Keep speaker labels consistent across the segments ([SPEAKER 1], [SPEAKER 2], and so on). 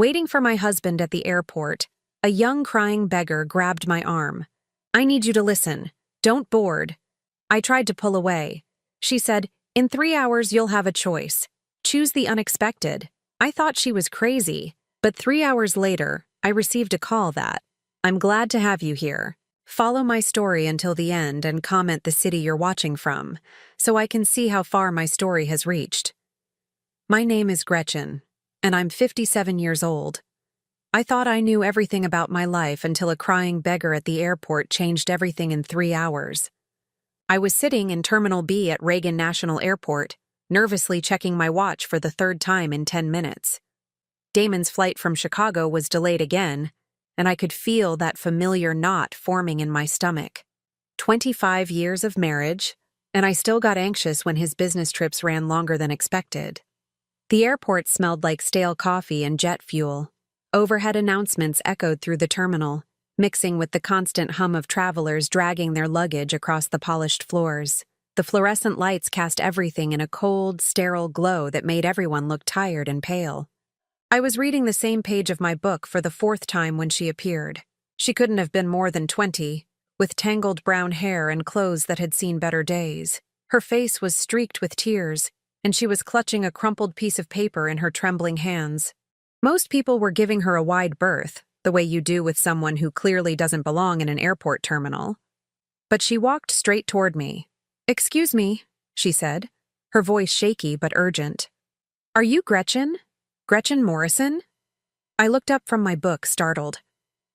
[SPEAKER 1] Waiting for my husband at the airport, a young crying beggar grabbed my arm. "I need you to listen. Don't board." I tried to pull away. She said, "In 3 hours you'll have a choice. Choose the unexpected." I thought she was crazy, but 3 hours later, I received a call that, "I'm glad to have you here. Follow my story until the end and comment the city you're watching from, so I can see how far my story has reached." My name is Gretchen, and I'm 57 years old. I thought I knew everything about my life until a crying beggar at the airport changed everything in 3 hours. I was sitting in Terminal B at Reagan National Airport, nervously checking my watch for the 3rd time in 10 minutes. Damon's flight from Chicago was delayed again, and I could feel that familiar knot forming in my stomach. 25 years of marriage, and I still got anxious when his business trips ran longer than expected. The airport smelled like stale coffee and jet fuel. Overhead announcements echoed through the terminal, mixing with the constant hum of travelers dragging their luggage across the polished floors. The fluorescent lights cast everything in a cold, sterile glow that made everyone look tired and pale. I was reading the same page of my book for the 4th time when she appeared. She couldn't have been more than 20, with tangled brown hair and clothes that had seen better days. Her face was streaked with tears, and she was clutching a crumpled piece of paper in her trembling hands. Most people were giving her a wide berth, the way you do with someone who clearly doesn't belong in an airport terminal. But she walked straight toward me. "Excuse me," she said, her voice shaky but urgent. "Are you Gretchen? Gretchen Morrison?" I looked up from my book, startled.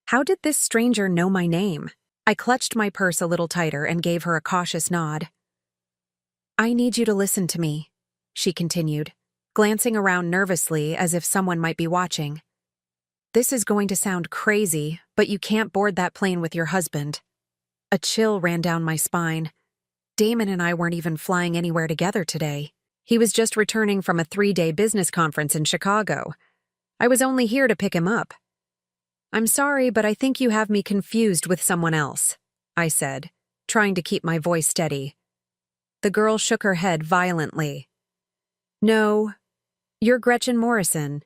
[SPEAKER 1] How did this stranger know my name? I clutched my purse a little tighter and gave her a cautious nod. "I need you to listen to me," she continued, glancing around nervously as if someone might be watching. "This is going to sound crazy, but you can't board that plane with your husband." A chill ran down my spine. Damon and I weren't even flying anywhere together today. He was just returning from a 3-day business conference in Chicago. I was only here to pick him up. "I'm sorry, but I think you have me confused with someone else," I said, trying to keep my voice steady. The girl shook her head violently. "No, you're Gretchen Morrison.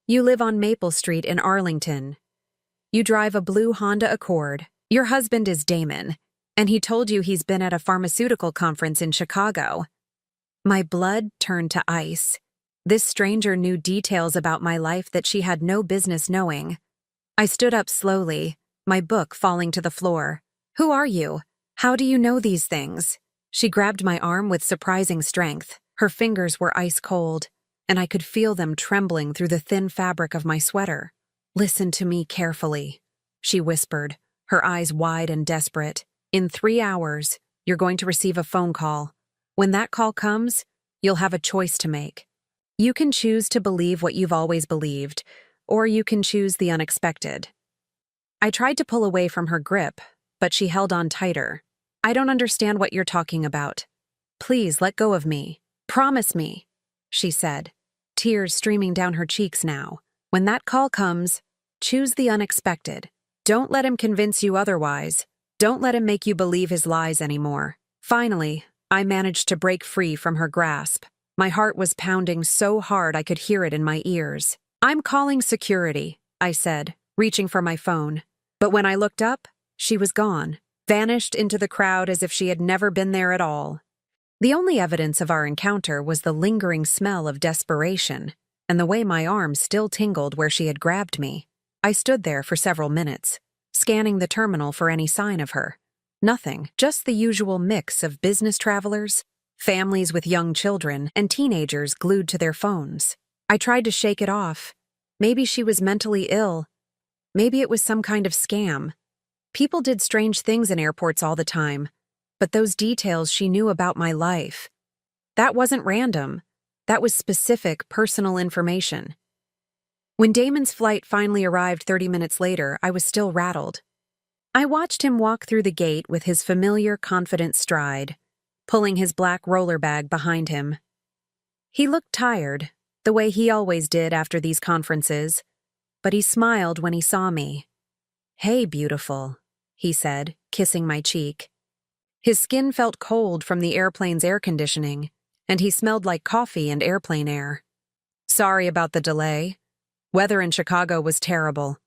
[SPEAKER 1] You live on Maple Street in Arlington. You drive a blue Honda Accord. Your husband is Damon, and he told you he's been at a pharmaceutical conference in Chicago." My blood turned to ice. This stranger knew details about my life that she had no business knowing. I stood up slowly, my book falling to the floor. "Who are you? How do you know these things?" She grabbed my arm with surprising strength. Her fingers were ice cold, and I could feel them trembling through the thin fabric of my sweater. "Listen to me carefully," she whispered, her eyes wide and desperate. "In 3 hours, you're going to receive a phone call. When that call comes, you'll have a choice to make. You can choose to believe what you've always believed, or you can choose the unexpected." I tried to pull away from her grip, but she held on tighter. "I don't understand what you're talking about. Please let go of me. Promise me," she said, tears streaming down her cheeks now. "When that call comes, choose the unexpected. Don't let him convince you otherwise. Don't let him make you believe his lies anymore." Finally, I managed to break free from her grasp. My heart was pounding so hard I could hear it in my ears. "I'm calling security," I said, reaching for my phone. But when I looked up, she was gone, vanished into the crowd as if she had never been there at all. The only evidence of our encounter was the lingering smell of desperation, and the way my arm still tingled where she had grabbed me. I stood there for several minutes, scanning the terminal for any sign of her. Nothing, just the usual mix of business travelers, families with young children, and teenagers glued to their phones. I tried to shake it off. Maybe she was mentally ill. Maybe it was some kind of scam. People did strange things in airports all the time, but those details she knew about my life. That wasn't random. That was specific, personal information. When Damon's flight finally arrived 30 minutes later, I was still rattled. I watched him walk through the gate with his familiar, confident stride, pulling his black roller bag behind him. He looked tired, the way he always did after these conferences, but he smiled when he saw me. "Hey, beautiful," he said, kissing my cheek. His skin felt cold from the airplane's air conditioning, and he smelled like coffee and airplane air. "Sorry about the delay. Weather in Chicago was terrible.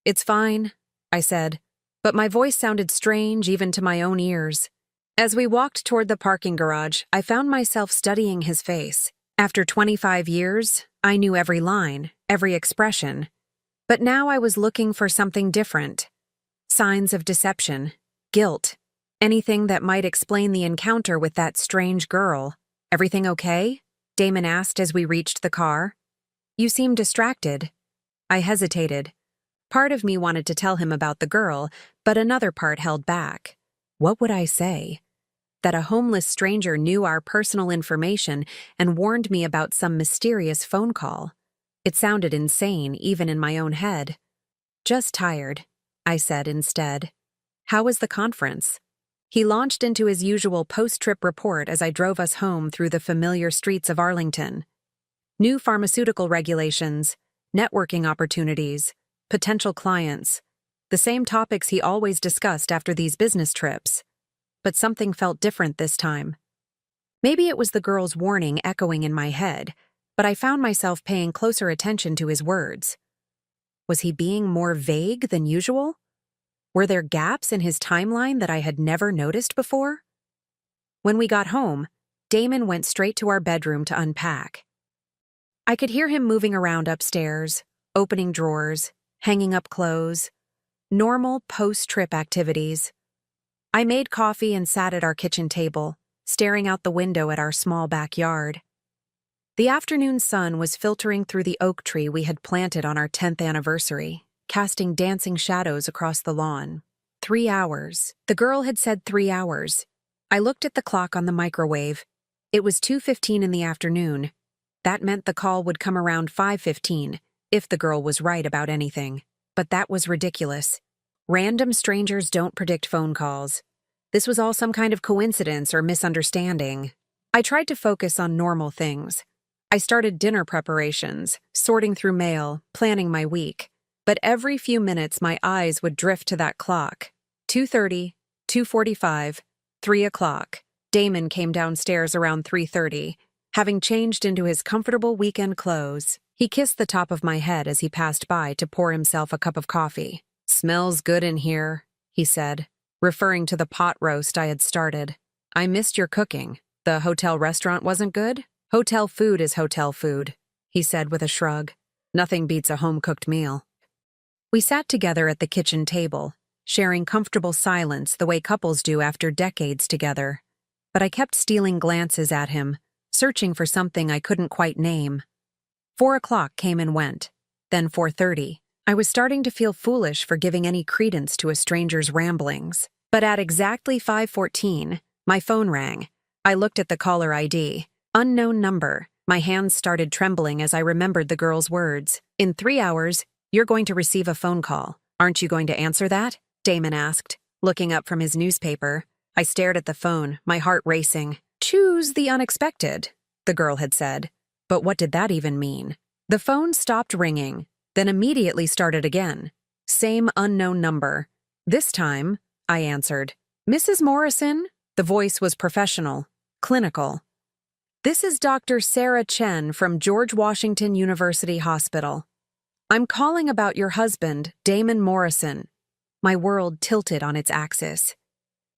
[SPEAKER 1] It's fine, I said, but my voice sounded strange even to my own ears. As we walked toward the parking garage, I found myself studying his face. After 25 years, I knew every line, every expression. But now I was looking for something different. Signs of deception, guilt, anything that might explain the encounter with that strange girl. Everything okay? Damon asked as we reached the car. You seem distracted. I hesitated. Part of me wanted to tell him about the girl, but another part held back. What would I say? That a homeless stranger knew our personal information and warned me about some mysterious phone call. It sounded insane, even in my own head. Just tired, I said instead. How was the conference? He launched into his usual post-trip report as I drove us home through the familiar streets of Arlington. New pharmaceutical regulations, networking opportunities, potential clients, the same topics he always discussed after these business trips. But something felt different this time. Maybe it was the girl's warning echoing in my head, but I found myself paying closer attention to his words. Was he being more vague than usual? Were there gaps in his timeline that I had never noticed before? When we got home, Damon went straight to our bedroom to unpack. I could hear him moving around upstairs, opening drawers, hanging up clothes, normal post-trip activities. I made coffee and sat at our kitchen table, staring out the window at our small backyard. The afternoon sun was filtering through the oak tree we had planted on our 10th anniversary, casting dancing shadows across the lawn. 3 hours. The girl had said 3 hours. I looked at the clock on the microwave. It was 2:15 in the afternoon. That meant the call would come around 5:15, if the girl was right about anything. But that was ridiculous. Random strangers don't predict phone calls. This was all some kind of coincidence or misunderstanding. I tried to focus on normal things. I started dinner preparations, sorting through mail, planning my week. But every few minutes my eyes would drift to that clock. 2:30, 2:45, 3 o'clock. Damon came downstairs around 3:30, having changed into his comfortable weekend clothes. He kissed the top of my head as he passed by to pour himself a cup of coffee. "Smells good in here," he said, referring to the pot roast I had started. "I missed your cooking. The hotel restaurant wasn't good?" "Hotel food is hotel food," he said with a shrug. "Nothing beats a home-cooked meal." We sat together at the kitchen table, sharing comfortable silence the way couples do after decades together. But I kept stealing glances at him, searching for something I couldn't quite name. 4 o'clock came and went, then 4:30. I was starting to feel foolish for giving any credence to a stranger's ramblings. But at exactly 5:14, my phone rang. I looked at the caller ID. Unknown number. My hands started trembling as I remembered the girl's words. "In 3 hours, you're going to receive a phone call. Aren't you going to answer that?" Damon asked, looking up from his newspaper. I stared at the phone, my heart racing. "Choose the unexpected," the girl had said. But what did that even mean? The phone stopped ringing, then immediately started again. Same unknown number. This time, I answered. "Mrs. Morrison?" The voice was professional, clinical. "This is Dr. Sarah Chen from George Washington University Hospital. I'm calling about your husband, Damon Morrison." My world tilted on its axis.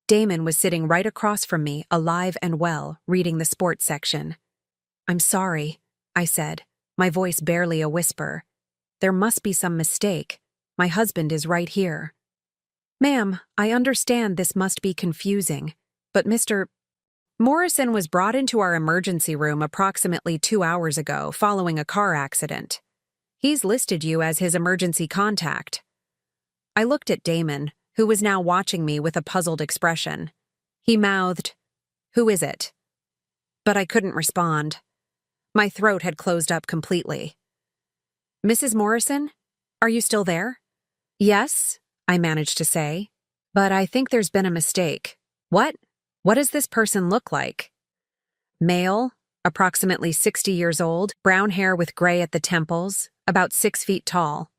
[SPEAKER 1] Damon was sitting right across from me, alive and well, reading the sports section. "I'm sorry," I said, my voice barely a whisper. "There must be some mistake. My husband is right here." "Ma'am, I understand this must be confusing, but Mr. Morrison was brought into our emergency room approximately 2 hours ago following a car accident. He's listed you as his emergency contact." I looked at Damon, who was now watching me with a puzzled expression. He mouthed, "Who is it?" But I couldn't respond. My throat had closed up completely. "Mrs. Morrison, are you still there?" "Yes," I managed to say, "but I think there's been a mistake." "What? What does this person look like?" "Male, approximately 60 years old, brown hair with gray at the temples, about 6 feet tall.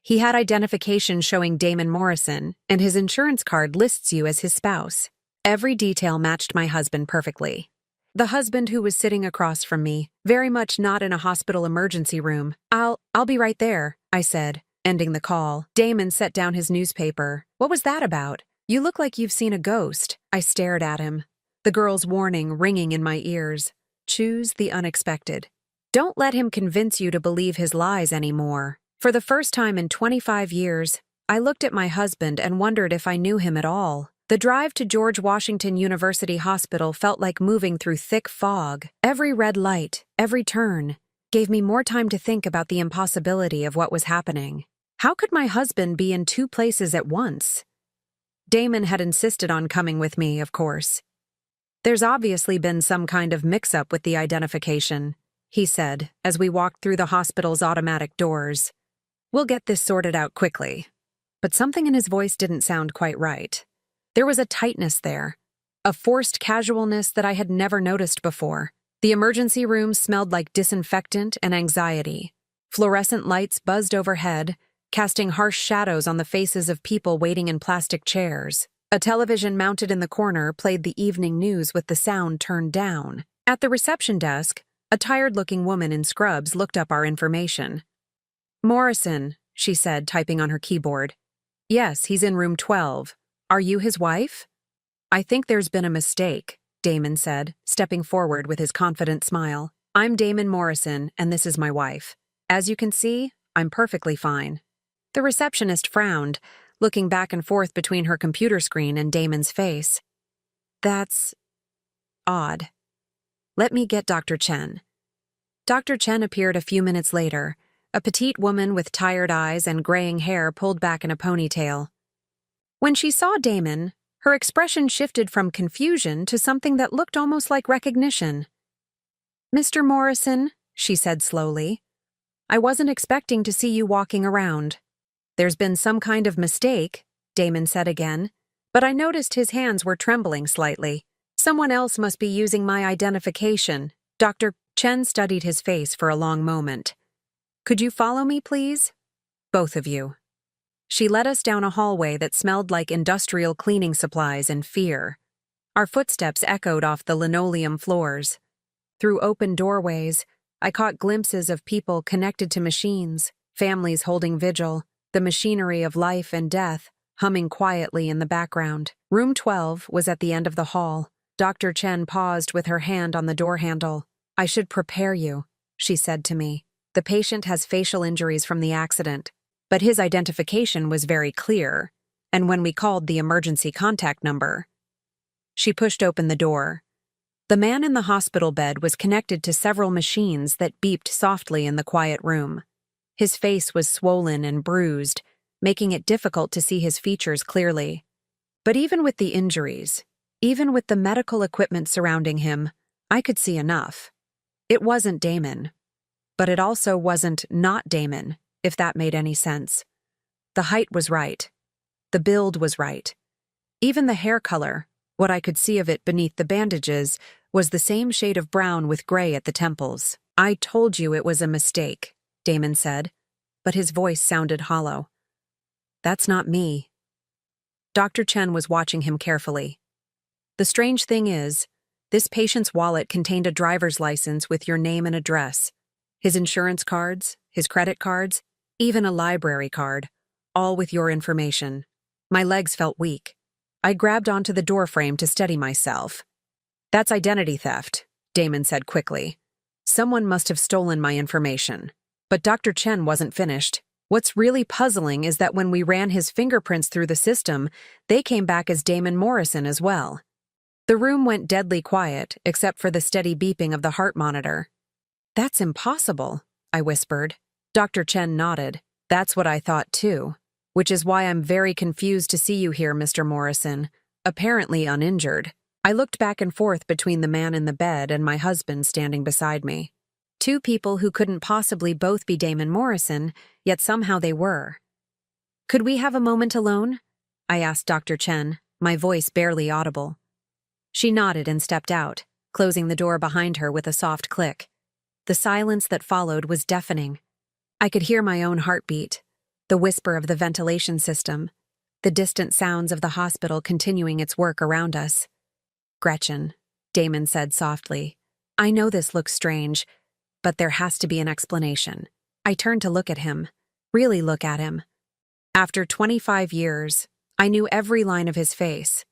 [SPEAKER 1] He had identification showing Damon Morrison, and his insurance card lists you as his spouse." Every detail matched my husband perfectly. The husband who was sitting across from me, very much not in a hospital emergency room. I'll be right there, I said, ending the call. Damon set down his newspaper. What was that about? You look like you've seen a ghost. I stared at him, the girl's warning ringing in my ears. Choose the unexpected. Don't let him convince you to believe his lies anymore. For the first time in 25 years, I looked at my husband and wondered if I knew him at all. The drive to George Washington University Hospital felt like moving through thick fog. Every red light, every turn, gave me more time to think about the impossibility of what was happening. How could my husband be in two places at once? Damon had insisted on coming with me, of course. There's obviously been some kind of mix-up with the identification, he said as we walked through the hospital's automatic doors. We'll get this sorted out quickly. But something in his voice didn't sound quite right. There was a tightness there, a forced casualness that I had never noticed before. The emergency room smelled like disinfectant and anxiety. Fluorescent lights buzzed overhead, casting harsh shadows on the faces of people waiting in plastic chairs. A television mounted in the corner played the evening news with the sound turned down. At the reception desk, a tired-looking woman in scrubs looked up our information. Morrison, she said, typing on her keyboard. Yes, he's in room 12. Are you his wife? I think there's been a mistake, Damon said, stepping forward with his confident smile. I'm Damon Morrison, and this is my wife. As you can see, I'm perfectly fine. The receptionist frowned, looking back and forth between her computer screen and Damon's face. That's odd. Let me get Dr. Chen. Dr. Chen appeared a few minutes later, a petite woman with tired eyes and graying hair pulled back in a ponytail. When she saw Damon, her expression shifted from confusion to something that looked almost like recognition. Mr. Morrison, she said slowly, I wasn't expecting to see you walking around. There's been some kind of mistake, Damon said again, but I noticed his hands were trembling slightly. Someone else must be using my identification. Dr. Chen studied his face for a long moment. Could you follow me, please? Both of you. She led us down a hallway that smelled like industrial cleaning supplies and fear. Our footsteps echoed off the linoleum floors. Through open doorways, I caught glimpses of people connected to machines, families holding vigil, the machinery of life and death humming quietly in the background. Room 12 was at the end of the hall. Dr. Chen paused with her hand on the door handle. I should prepare you, she said to me. The patient has facial injuries from the accident, but his identification was very clear, and when we called the emergency contact number. She pushed open the door. The man in the hospital bed was connected to several machines that beeped softly in the quiet room. His face was swollen and bruised, making it difficult to see his features clearly. But even with the injuries, even with the medical equipment surrounding him, I could see enough. It wasn't Damon. But it also wasn't not Damon, if that made any sense. The height was right. The build was right. Even the hair color, what I could see of it beneath the bandages, was the same shade of brown with gray at the temples. I told you it was a mistake, Damon said, but his voice sounded hollow. That's not me. Dr. Chen was watching him carefully. The strange thing is, this patient's wallet contained a driver's license with your name and address. His insurance cards, his credit cards, even a library card, all with your information. My legs felt weak. I grabbed onto the doorframe to steady myself. That's identity theft, Damon said quickly. Someone must have stolen my information. But Dr. Chen wasn't finished. What's really puzzling is that when we ran his fingerprints through the system, they came back as Damon Morrison as well. The room went deadly quiet, except for the steady beeping of the heart monitor. That's impossible, I whispered. Dr. Chen nodded. That's what I thought too, which is why I'm very confused to see you here, Mr. Morrison, apparently uninjured. I looked back and forth between the man in the bed and my husband standing beside me. Two people who couldn't possibly both be Damon Morrison, yet somehow they were. Could we have a moment alone? I asked Dr. Chen, my voice barely audible. She nodded and stepped out, closing the door behind her with a soft click. The silence that followed was deafening. I could hear my own heartbeat, the whisper of the ventilation system, the distant sounds of the hospital continuing its work around us. Gretchen, Damon said softly. I know this looks strange, but there has to be an explanation. I turned to look at him, really look at him. After 25 years, I knew every line of his face,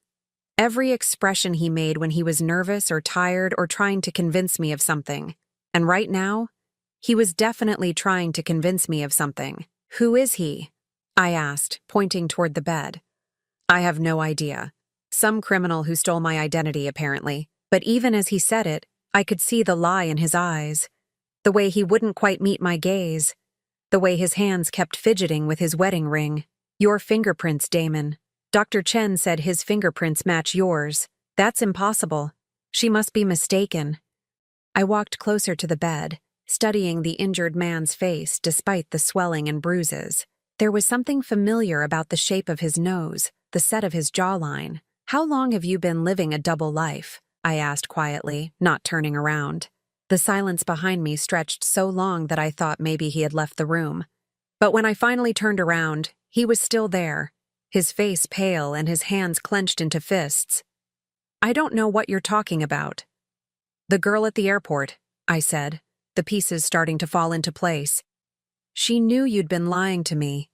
[SPEAKER 1] every expression he made when he was nervous or tired or trying to convince me of something. And right now, he was definitely trying to convince me of something. Who is he? I asked, pointing toward the bed. I have no idea. Some criminal who stole my identity, apparently. But even as he said it, I could see the lie in his eyes. The way he wouldn't quite meet my gaze. The way his hands kept fidgeting with his wedding ring. Your fingerprints, Damon. Dr. Chen said his fingerprints match yours. That's impossible. She must be mistaken. I walked closer to the bed, studying the injured man's face despite the swelling and bruises. There was something familiar about the shape of his nose, the set of his jawline. How long have you been living a double life? I asked quietly, not turning around. The silence behind me stretched so long that I thought maybe he had left the room. But when I finally turned around, he was still there, his face pale and his hands clenched into fists. I don't know what you're talking about. The girl at the airport, I said, the pieces starting to fall into place. She knew you'd been lying to me.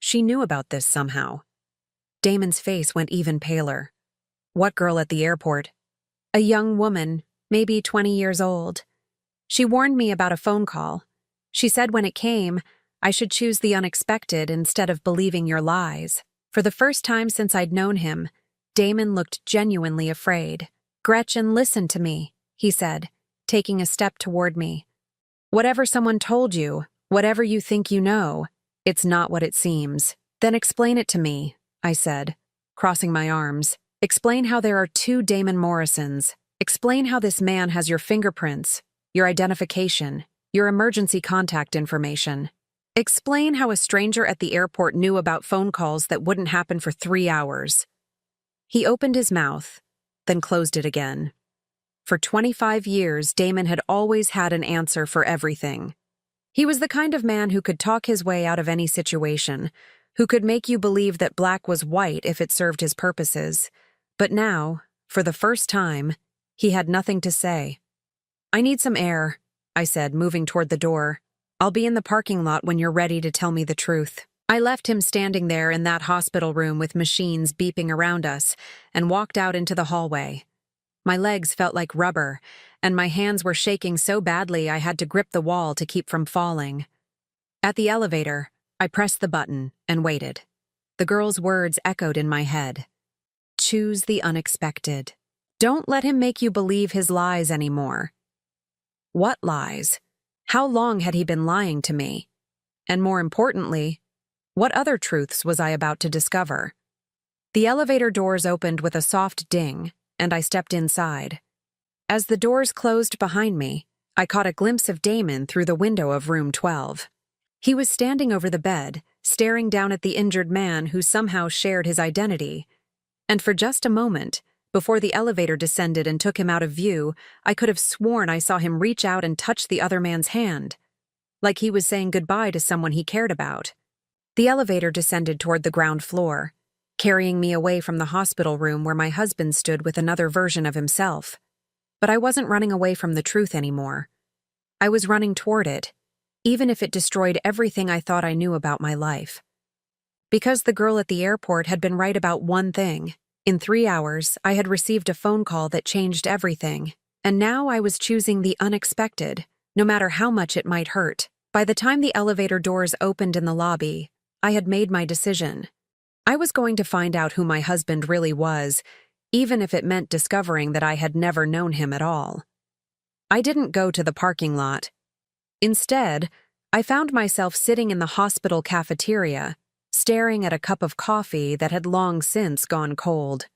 [SPEAKER 1] She knew about this somehow. Damon's face went even paler. What girl at the airport? A young woman, maybe 20 years old. She warned me about a phone call. She said when it came, I should choose the unexpected instead of believing your lies. For the first time since I'd known him, Damon looked genuinely afraid. Gretchen, listen to me, he said, taking a step toward me. Whatever someone told you, whatever you think you know, it's not what it seems. Then explain it to me, I said, crossing my arms. Explain how there are two Damon Morrisons. Explain how this man has your fingerprints, your identification, your emergency contact information. Explain how a stranger at the airport knew about phone calls that wouldn't happen for 3 hours. He opened his mouth, then closed it again. For 25 years, Damon had always had an answer for everything. He was the kind of man who could talk his way out of any situation, who could make you believe that black was white if it served his purposes. But now, for the first time, he had nothing to say. I need some air, I said, moving toward the door. I'll be in the parking lot when you're ready to tell me the truth. I left him standing there in that hospital room with machines beeping around us and walked out into the hallway. My legs felt like rubber, and my hands were shaking so badly I had to grip the wall to keep from falling. At the elevator, I pressed the button and waited. The girl's words echoed in my head. Choose the unexpected. Don't let him make you believe his lies anymore. What lies? How long had he been lying to me? And more importantly, what other truths was I about to discover? The elevator doors opened with a soft ding, and I stepped inside. As the doors closed behind me, I caught a glimpse of Damon through the window of room 12. He was standing over the bed, staring down at the injured man who somehow shared his identity. And for just a moment, before the elevator descended and took him out of view, I could have sworn I saw him reach out and touch the other man's hand, like he was saying goodbye to someone he cared about. The elevator descended toward the ground floor, carrying me away from the hospital room where my husband stood with another version of himself. But I wasn't running away from the truth anymore. I was running toward it, even if it destroyed everything I thought I knew about my life. Because the girl at the airport had been right about one thing. In 3 hours, I had received a phone call that changed everything, and now I was choosing the unexpected, no matter how much it might hurt. By the time the elevator doors opened in the lobby, I had made my decision. I was going to find out who my husband really was, even if it meant discovering that I had never known him at all. I didn't go to the parking lot. Instead, I found myself sitting in the hospital cafeteria, staring at a cup of coffee that had long since gone cold.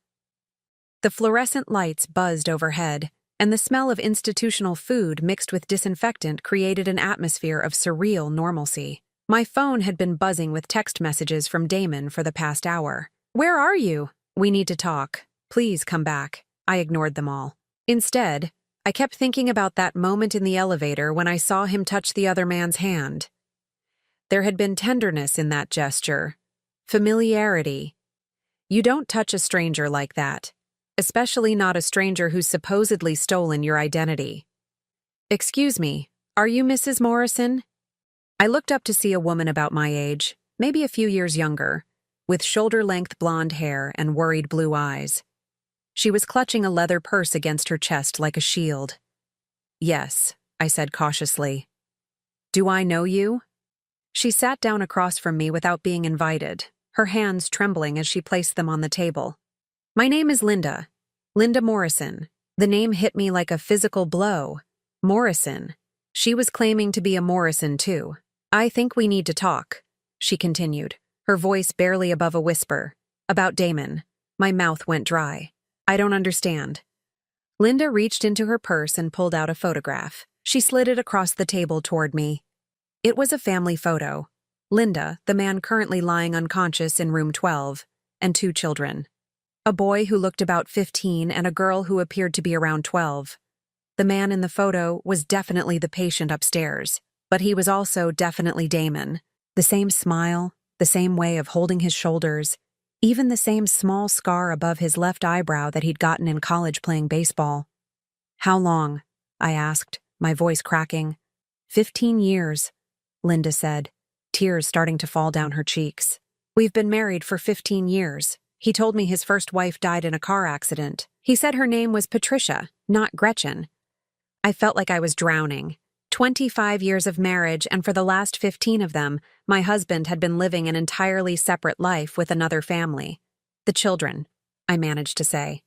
[SPEAKER 1] The fluorescent lights buzzed overhead, and the smell of institutional food mixed with disinfectant created an atmosphere of surreal normalcy. My phone had been buzzing with text messages from Damon for the past hour. Where are you? We need to talk. Please come back. I ignored them all. Instead, I kept thinking about that moment in the elevator when I saw him touch the other man's hand. There had been tenderness in that gesture, familiarity. You don't touch a stranger like that. especially not a stranger who's supposedly stolen your identity. Excuse me, are you Mrs. Morrison? I looked up to see a woman about my age, maybe a few years younger, with shoulder-length blonde hair and worried blue eyes. She was clutching a leather purse against her chest like a shield. Yes, I said cautiously. Do I know you? She sat down across from me without being invited, her hands trembling as she placed them on the table. My name is Linda. Linda Morrison. The name hit me like a physical blow. Morrison. She was claiming to be a Morrison, too. I think we need to talk, she continued, her voice barely above a whisper. About Damon. My mouth went dry. I don't understand. Linda reached into her purse and pulled out a photograph. She slid it across the table toward me. It was a family photo. Linda, the man currently lying unconscious in room 12, and 2 children. A boy who looked about 15 and a girl who appeared to be around 12. The man in the photo was definitely the patient upstairs, but he was also definitely Damon. The same smile, the same way of holding his shoulders, even the same small scar above his left eyebrow that he'd gotten in college playing baseball. How long? I asked, my voice cracking. 15 years, Linda said, tears starting to fall down her cheeks. We've been married for 15 years. He told me his first wife died in a car accident. He said her name was Patricia, not Gretchen. I felt like I was drowning. 25 years of marriage, and for the last 15 of them, my husband had been living an entirely separate life with another family. The children, I managed to say.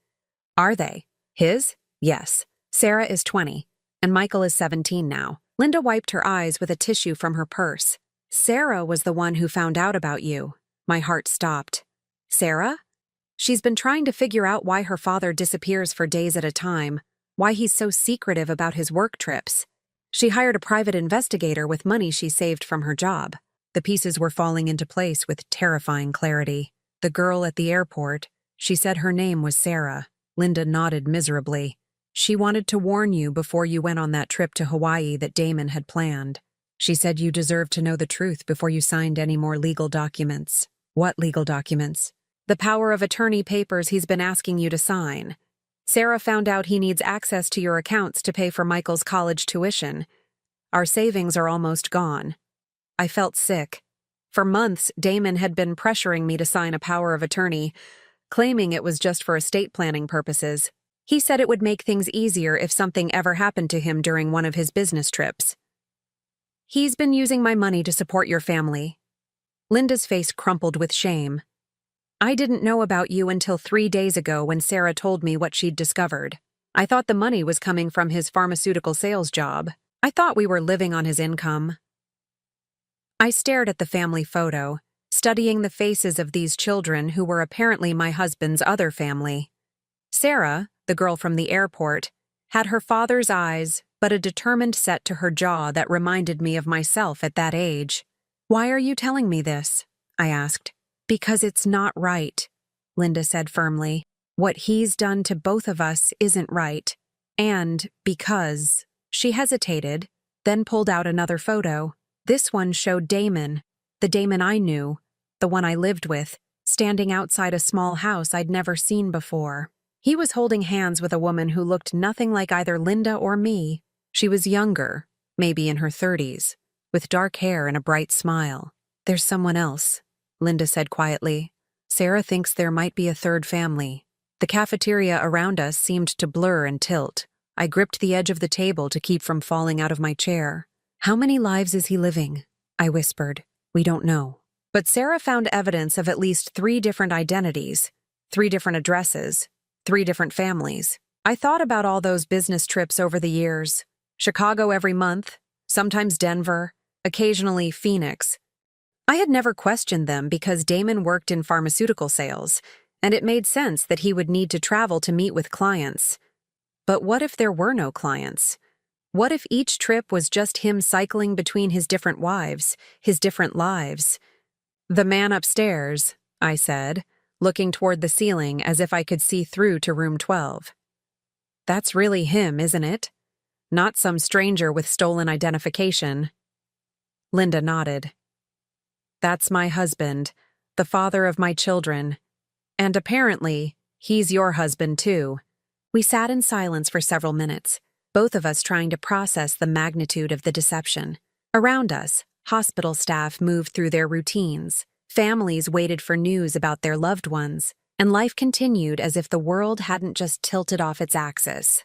[SPEAKER 1] Are they? His? Yes. Sarah is 20, and Michael is 17 now. Linda wiped her eyes with a tissue from her purse. Sarah was the one who found out about you. My heart stopped. Sarah? She's been trying to figure out why her father disappears for days at a time, why he's so secretive about his work trips. She hired a private investigator with money she saved from her job. The pieces were falling into place with terrifying clarity. The girl at the airport, she said her name was Sarah. Linda nodded miserably. She wanted to warn you before you went on that trip to Hawaii that Damon had planned. She said you deserved to know the truth before you signed any more legal documents. What legal documents? The power of attorney papers he's been asking you to sign. Sarah found out he needs access to your accounts to pay for Michael's college tuition. Our savings are almost gone. I felt sick. For months, Damon had been pressuring me to sign a power of attorney, claiming it was just for estate planning purposes. He said it would make things easier if something ever happened to him during one of his business trips. He's been using my money to support your family. Linda's face crumpled with shame. I didn't know about you until 3 days ago when Sarah told me what she'd discovered. I thought the money was coming from his pharmaceutical sales job. I thought we were living on his income. I stared at the family photo, studying the faces of these children who were apparently my husband's other family. Sarah, the girl from the airport, had her father's eyes, but a determined set to her jaw that reminded me of myself at that age. Why are you telling me this? I asked. Because it's not right, Linda said firmly. What he's done to both of us isn't right. And because... She hesitated, then pulled out another photo. This one showed Damon, the Damon I knew, the one I lived with, standing outside a small house I'd never seen before. He was holding hands with a woman who looked nothing like either Linda or me. She was younger, maybe in her 30s, with dark hair and a bright smile. There's someone else, Linda said quietly. Sarah thinks there might be a third family. The cafeteria around us seemed to blur and tilt. I gripped the edge of the table to keep from falling out of my chair. How many lives is he living? I whispered. We don't know. But Sarah found evidence of at least 3 different identities, 3 different addresses, 3 different families. I thought about all those business trips over the years. Chicago every month, sometimes Denver, occasionally Phoenix. I had never questioned them because Damon worked in pharmaceutical sales, and it made sense that he would need to travel to meet with clients. But what if there were no clients? What if each trip was just him cycling between his different wives, his different lives? The man upstairs, I said, looking toward the ceiling as if I could see through to room 12. That's really him, isn't it? Not some stranger with stolen identification. Linda nodded. That's my husband, the father of my children. And apparently, He's your husband, too. We sat in silence for several minutes, both of us trying to process the magnitude of the deception. Around us, hospital staff moved through their routines, families waited for news about their loved ones, and life continued as if the world hadn't just tilted off its axis.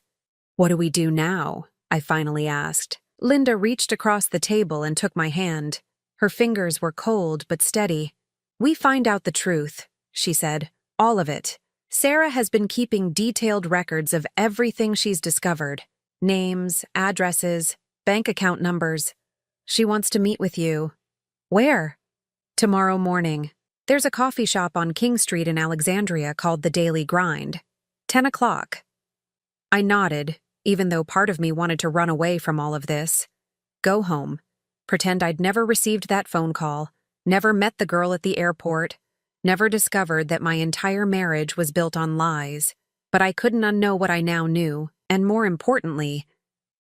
[SPEAKER 1] "What do we do now?" I finally asked. Linda reached across the table and took my hand. Her fingers were cold but steady. "We find out the truth," she said. "All of it. Sarah has been keeping detailed records of everything she's discovered. Names, addresses, bank account numbers. She wants to meet with you." "Where?" "Tomorrow morning. There's a coffee shop on King Street in Alexandria called The Daily Grind. 10 o'clock. I nodded, even though part of me wanted to run away from all of this. Go home. Pretend I'd never received that phone call, never met the girl at the airport, never discovered that my entire marriage was built on lies. But I couldn't unknow what I now knew, and more importantly,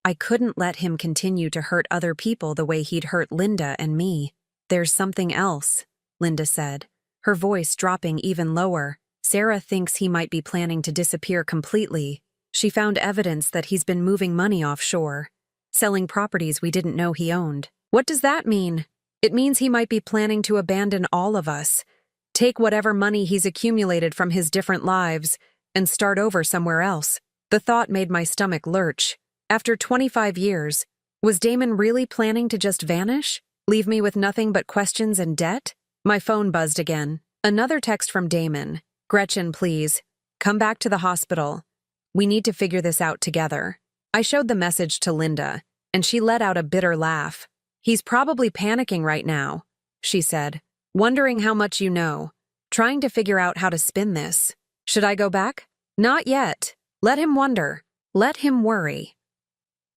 [SPEAKER 1] I couldn't let him continue to hurt other people the way he'd hurt Linda and me. "There's something else," Linda said, her voice dropping even lower. "Sarah thinks he might be planning to disappear completely. She found evidence that he's been moving money offshore, selling properties we didn't know he owned." "What does that mean?" "It means he might be planning to abandon all of us, take whatever money he's accumulated from his different lives, and start over somewhere else." The thought made my stomach lurch. After 25 years, was Damon really planning to just vanish? Leave me with nothing but questions and debt? My phone buzzed again. Another text from Damon. "Gretchen, please. Come back to the hospital. We need to figure this out together." I showed the message to Linda, and she let out a bitter laugh. "He's probably panicking right now," she said, "wondering how much you know, trying to figure out how to spin this. Should I go back?" "Not yet. Let him wonder. Let him worry."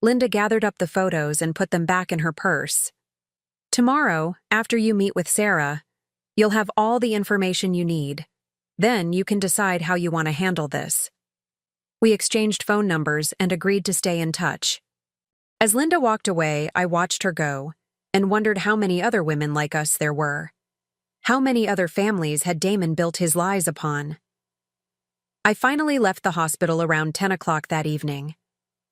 [SPEAKER 1] Linda gathered up the photos and put them back in her purse. "Tomorrow, after you meet with Sarah, you'll have all the information you need. Then you can decide how you want to handle this." We exchanged phone numbers and agreed to stay in touch. As Linda walked away, I watched her go and wondered how many other women like us there were. How many other families had Damon built his lies upon? I finally left the hospital around 10 o'clock that evening.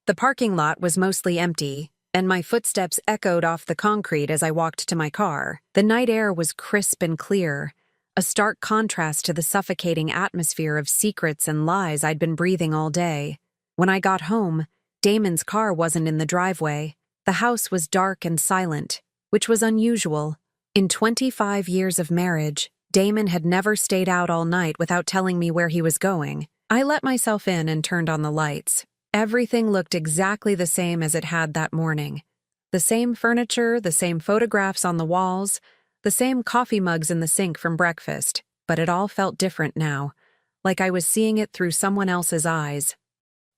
[SPEAKER 1] The parking lot was mostly empty, and my footsteps echoed off the concrete as I walked to my car. The night air was crisp and clear, a stark contrast to the suffocating atmosphere of secrets and lies I'd been breathing all day. When I got home, Damon's car wasn't in the driveway. The house was dark and silent, which was unusual. In 25 years of marriage, Damon had never stayed out all night without telling me where he was going. I let myself in and turned on the lights. Everything looked exactly the same as it had that morning. The same furniture, the same photographs on the walls, the same coffee mugs in the sink from breakfast, but it all felt different now, like I was seeing it through someone else's eyes.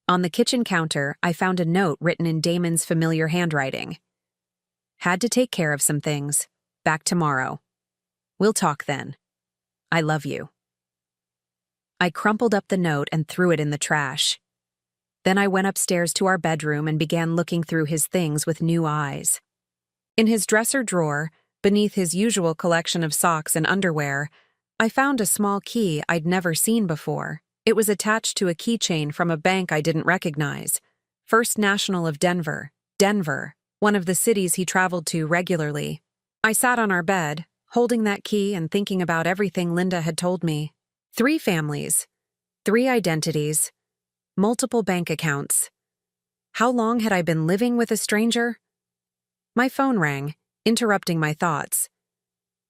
[SPEAKER 1] On the kitchen counter, I found a note written in Damon's familiar handwriting. "Had to take care of some things. Back tomorrow. We'll talk then. I love you." I crumpled up the note and threw it in the trash. Then I went upstairs to our bedroom and began looking through his things with new eyes. In his dresser drawer, beneath his usual collection of socks and underwear, I found a small key I'd never seen before. It was attached to a keychain from a bank I didn't recognize. First National of Denver, one of the cities he traveled to regularly. I sat on our bed, holding that key and thinking about everything Linda had told me. 3 families, 3 identities, multiple bank accounts. How long had I been living with a stranger? My phone rang, interrupting my thoughts.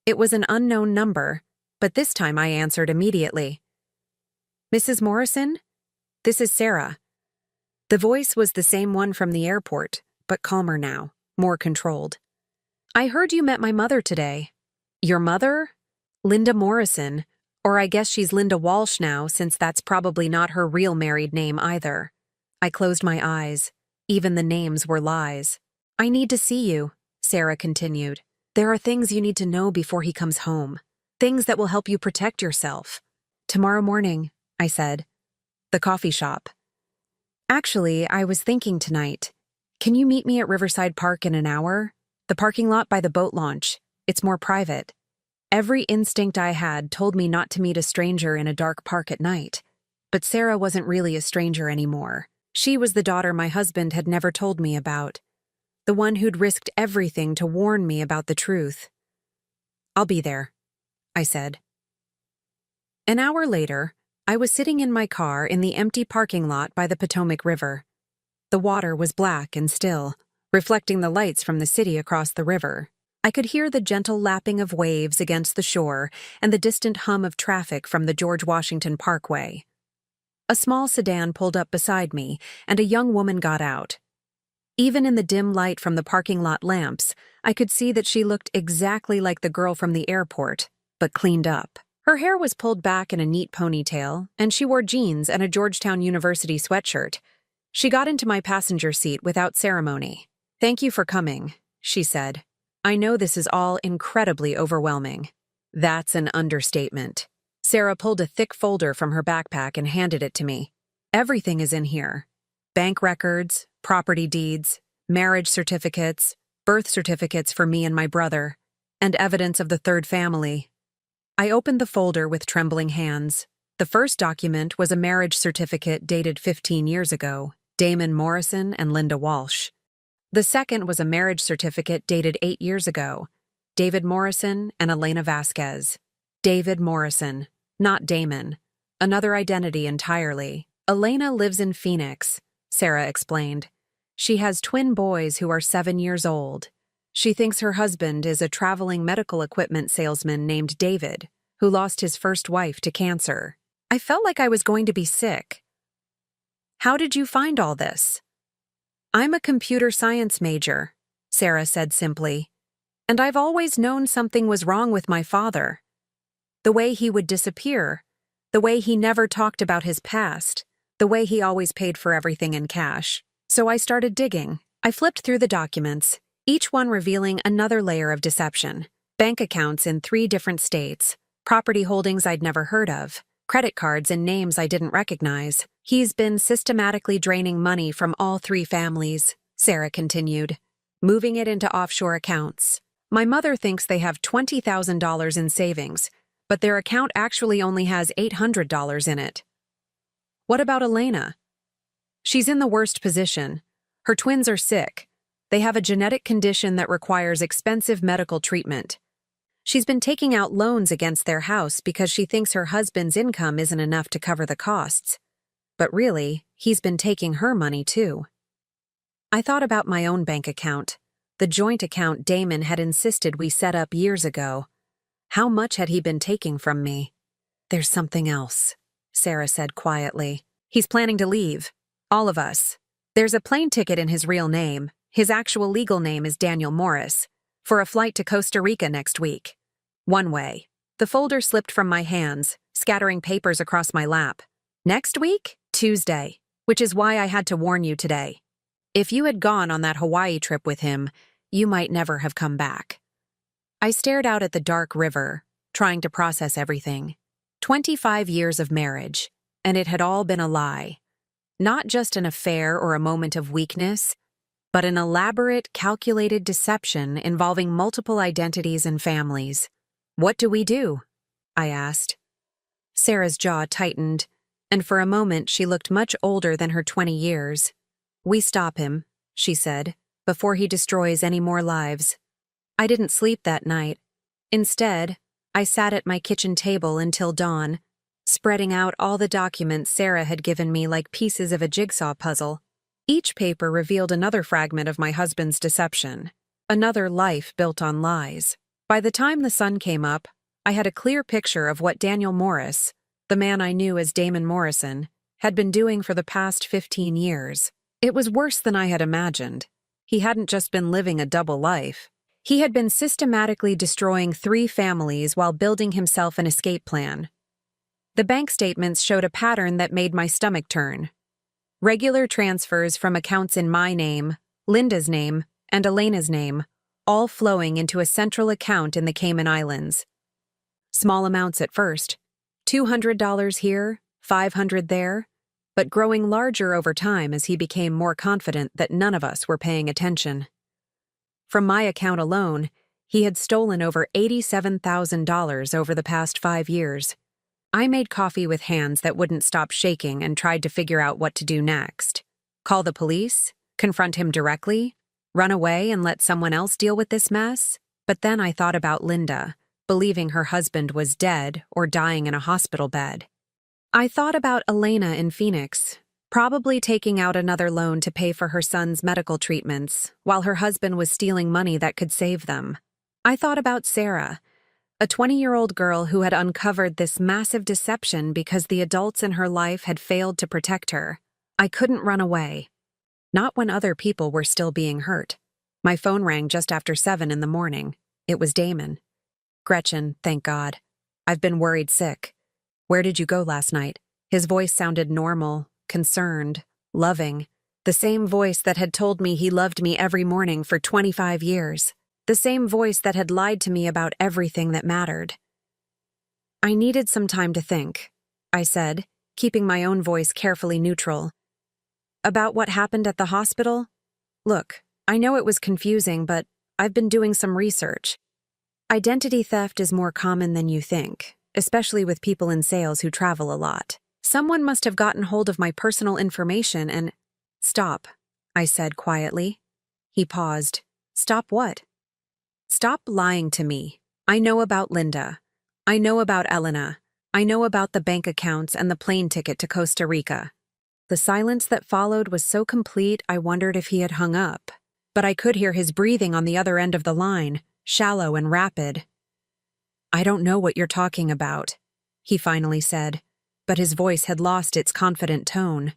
[SPEAKER 1] It was an unknown number, but this time I answered immediately. "Mrs. Morrison? This is Sarah." The voice was the same one from the airport, but calmer now, more controlled. "I heard you met my mother today." "Your mother?" "Linda Morrison. Or I guess she's Linda Walsh now, since that's probably not her real married name either." I closed my eyes. Even the names were lies. "I need to see you," Sarah continued. "There are things you need to know before he comes home. Things that will help you protect yourself." "Tomorrow morning," I said. "The coffee shop." "Actually, I was thinking tonight. Can you meet me at Riverside Park in an hour? The parking lot by the boat launch. It's more private." Every instinct I had told me not to meet a stranger in a dark park at night. But Sarah wasn't really a stranger anymore. She was the daughter my husband had never told me about, the one who'd risked everything to warn me about the truth. "I'll be there," I said. An hour later, I was sitting in my car in the empty parking lot by the Potomac River. The water was black and still, reflecting the lights from the city across the river. I could hear the gentle lapping of waves against the shore and the distant hum of traffic from the George Washington Parkway. A small sedan pulled up beside me, and a young woman got out. Even in the dim light from the parking lot lamps, I could see that she looked exactly like the girl from the airport, but cleaned up. Her hair was pulled back in a neat ponytail, and she wore jeans and a Georgetown University sweatshirt. She got into my passenger seat without ceremony. "Thank you for coming," she said. "I know this is all incredibly overwhelming." That's an understatement. Sarah pulled a thick folder from her backpack and handed it to me. "Everything is in here. Bank records, property deeds, marriage certificates, birth certificates for me and my brother, and evidence of the third family." I opened the folder with trembling hands. The first document was a marriage certificate dated 15 years ago, Damon Morrison and Linda Walsh. The second was a marriage certificate dated 8 years ago, David Morrison and Elena Vasquez. David Morrison, not Damon. Another identity entirely. "Elena lives in Phoenix," Sarah explained. "She has twin boys who are 7 years old. She thinks her husband is a traveling medical equipment salesman named David, who lost his first wife to cancer." I felt like I was going to be sick. "How did you find all this?" "I'm a computer science major," Sarah said simply. "And I've always known something was wrong with my father. The way he would disappear, the way he never talked about his past, the way he always paid for everything in cash. So I started digging. I flipped through the documents, each one revealing another layer of deception. Bank accounts in 3 different states, property holdings I'd never heard of, credit cards and names I didn't recognize. He's been systematically draining money from all 3 families," Sarah continued, "moving it into offshore accounts. My mother thinks they have $20,000 in savings, but their account actually only has $800 in it." "What about Elena?" "She's in the worst position. Her twins are sick. They have a genetic condition that requires expensive medical treatment. She's been taking out loans against their house because she thinks her husband's income isn't enough to cover the costs. But really, he's been taking her money too." I thought about my own bank account, the joint account Damon had insisted we set up years ago. How much had he been taking from me? "There's something else," Sarah said quietly. "He's planning to leave. All of us. There's a plane ticket in his real name. His actual legal name is Daniel Morris, for a flight to Costa Rica next week. One way." The folder slipped from my hands, scattering papers across my lap. "Next week? Tuesday. Which is why I had to warn you today. If you had gone on that Hawaii trip with him, you might never have come back." I stared out at the dark river, trying to process everything. 25 years of marriage, and it had all been a lie. Not just an affair or a moment of weakness, but an elaborate, calculated deception involving multiple identities and families. "What do we do?" I asked. Sarah's jaw tightened, and for a moment she looked much older than her 20 years. "We stop him," she said, "before he destroys any more lives." I didn't sleep that night. Instead, I sat at my kitchen table until dawn, spreading out all the documents Sarah had given me like pieces of a jigsaw puzzle. Each paper revealed another fragment of my husband's deception, another life built on lies. By the time the sun came up, I had a clear picture of what Daniel Morris, the man I knew as Damon Morrison, had been doing for the past 15 years. It was worse than I had imagined. He hadn't just been living a double life. He had been systematically destroying 3 families while building himself an escape plan. The bank statements showed a pattern that made my stomach turn. Regular transfers from accounts in my name, Linda's name, and Elena's name, all flowing into a central account in the Cayman Islands. Small amounts at first, $200 here, $500 there, but growing larger over time as he became more confident that none of us were paying attention. From my account alone, he had stolen over $87,000 over the past 5 years. I made coffee with hands that wouldn't stop shaking and tried to figure out what to do next. Call the police? Confront him directly? Run away and let someone else deal with this mess? But then I thought about Linda, believing her husband was dead or dying in a hospital bed. I thought about Elena in Phoenix, probably taking out another loan to pay for her son's medical treatments, while her husband was stealing money that could save them. I thought about Sarah, a 20-year-old girl who had uncovered this massive deception because the adults in her life had failed to protect her. I couldn't run away. Not when other people were still being hurt. My phone rang just after 7 in the morning. It was Damon. "Gretchen, thank God. I've been worried sick. Where did you go last night?" His voice sounded normal, concerned, loving. The same voice that had told me he loved me every morning for 25 years. The same voice that had lied to me about everything that mattered. "I needed some time to think," I said, keeping my own voice carefully neutral. "About what happened at the hospital? Look, I know it was confusing, but I've been doing some research. Identity theft is more common than you think, especially with people in sales who travel a lot. Someone must have gotten hold of my personal information and—" "Stop," I said quietly. He paused. "Stop what?" "Stop lying to me. I know about Linda. I know about Elena. I know about the bank accounts and the plane ticket to Costa Rica." The silence that followed was so complete I wondered if he had hung up. But I could hear his breathing on the other end of the line, shallow and rapid. "I don't know what you're talking about," he finally said, but his voice had lost its confident tone.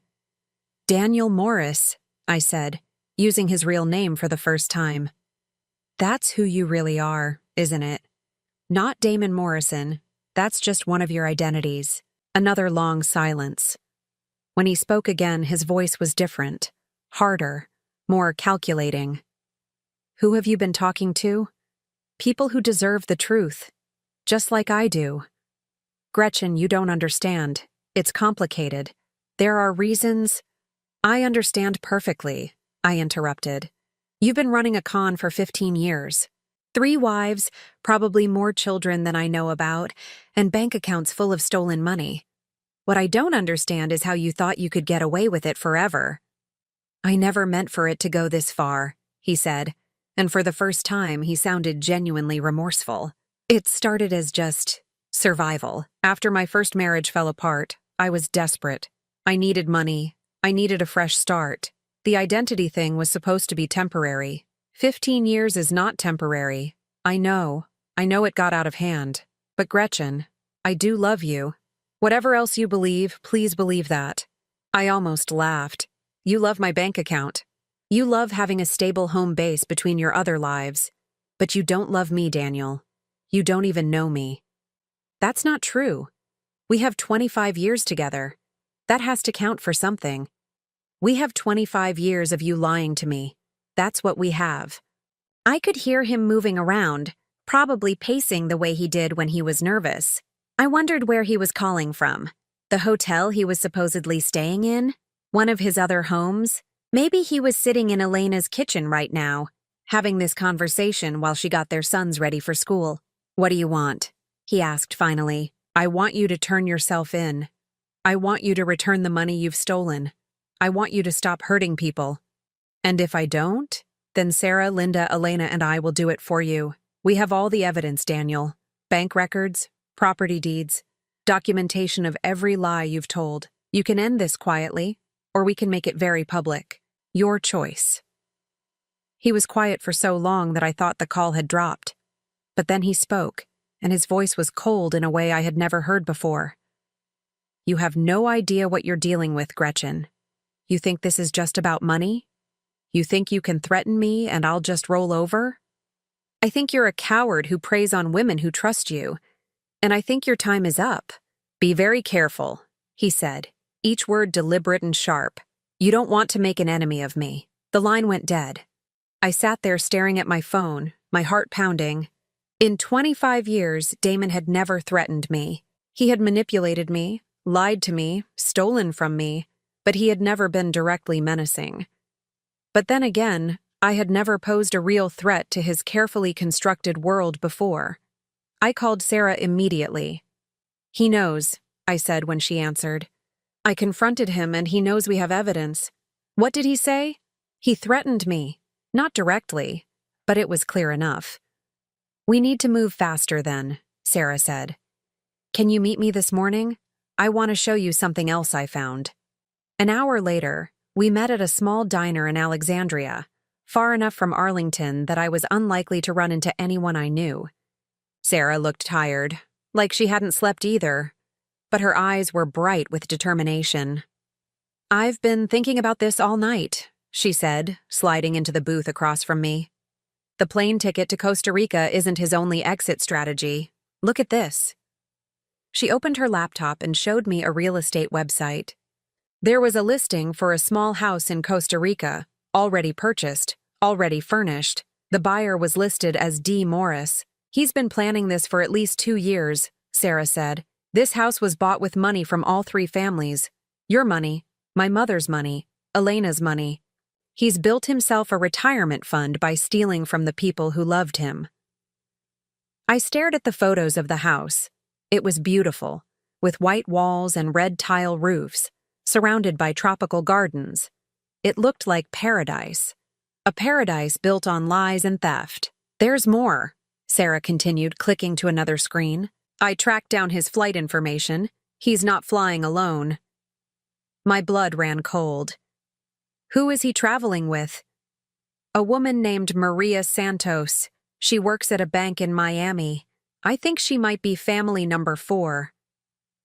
[SPEAKER 1] "Daniel Morris," I said, using his real name for the first time. "That's who you really are, isn't it? Not Damon Morrison. That's just one of your identities." Another long silence. When he spoke again, his voice was different, harder, more calculating. "Who have you been talking to? People who deserve the truth, just like I do." "Gretchen, you don't understand. It's complicated. There are reasons—" "I understand perfectly," I interrupted. "You've been running a con for 15 years. 3 wives, probably more children than I know about, and bank accounts full of stolen money. What I don't understand is how you thought you could get away with it forever." "I never meant for it to go this far," he said, and for the first time he sounded genuinely remorseful. "It started as just survival. After my first marriage fell apart, I was desperate. I needed money. I needed a fresh start. The identity thing was supposed to be temporary. 15 years is not temporary. I know it got out of hand. But Gretchen, I do love you. Whatever else you believe, please believe that." I almost laughed. "You love my bank account. You love having a stable home base between your other lives. But you don't love me, Daniel. You don't even know me." "That's not true. We have 25 years together. That has to count for something. We have 25 years of you lying to me. That's what we have." I could hear him moving around, probably pacing the way he did when he was nervous. I wondered where he was calling from. The hotel he was supposedly staying in? One of his other homes? Maybe he was sitting in Elena's kitchen right now, having this conversation while she got their sons ready for school. "What do you want?" he asked finally. "I want you to turn yourself in. I want you to return the money you've stolen. I want you to stop hurting people. And if I don't, then Sarah, Linda, Elena, and I will do it for you. We have all the evidence, Daniel. Bank records, property deeds, documentation of every lie you've told. You can end this quietly, or we can make it very public. Your choice." He was quiet for so long that I thought the call had dropped. But then he spoke, and his voice was cold in a way I had never heard before. "You have no idea what you're dealing with, Gretchen. You think this is just about money? You think you can threaten me and I'll just roll over? I think you're a coward who preys on women who trust you, and I think your time is up. Be very careful," he said, each word deliberate and sharp. "You don't want to make an enemy of me." The line went dead. I sat there staring at my phone, my heart pounding. In 25 years, Damon had never threatened me. He had manipulated me, lied to me, stolen from me, but he had never been directly menacing. But then again, I had never posed a real threat to his carefully constructed world before. I called Sarah immediately. "He knows. I said when she answered. I confronted him and he knows we have evidence. What did he say? He threatened me. Not directly, but it was clear enough. We need to move faster then, Sarah said. Can you meet me this morning? I want to show you something else I found. An hour later, we met at a small diner in Alexandria, far enough from Arlington that I was unlikely to run into anyone I knew. Sarah looked tired, like she hadn't slept either, but her eyes were bright with determination. I've been thinking about this all night, she said, sliding into the booth across from me. The plane ticket to Costa Rica isn't his only exit strategy. Look at this. She opened her laptop and showed me a real estate website. There was a listing for a small house in Costa Rica, already purchased, already furnished. The buyer was listed as D. Morris. He's been planning this for at least 2 years, Sarah said. This house was bought with money from all 3 families. Your money, my mother's money, Elena's money. He's built himself a retirement fund by stealing from the people who loved him. I stared at the photos of the house. It was beautiful, with white walls and red tile roofs, surrounded by tropical gardens. It looked like paradise. A paradise built on lies and theft. There's more, Sarah continued, clicking to another screen. I tracked down his flight information. He's not flying alone. My blood ran cold. Who is he traveling with? A woman named Maria Santos. She works at a bank in Miami. I think she might be family number 4.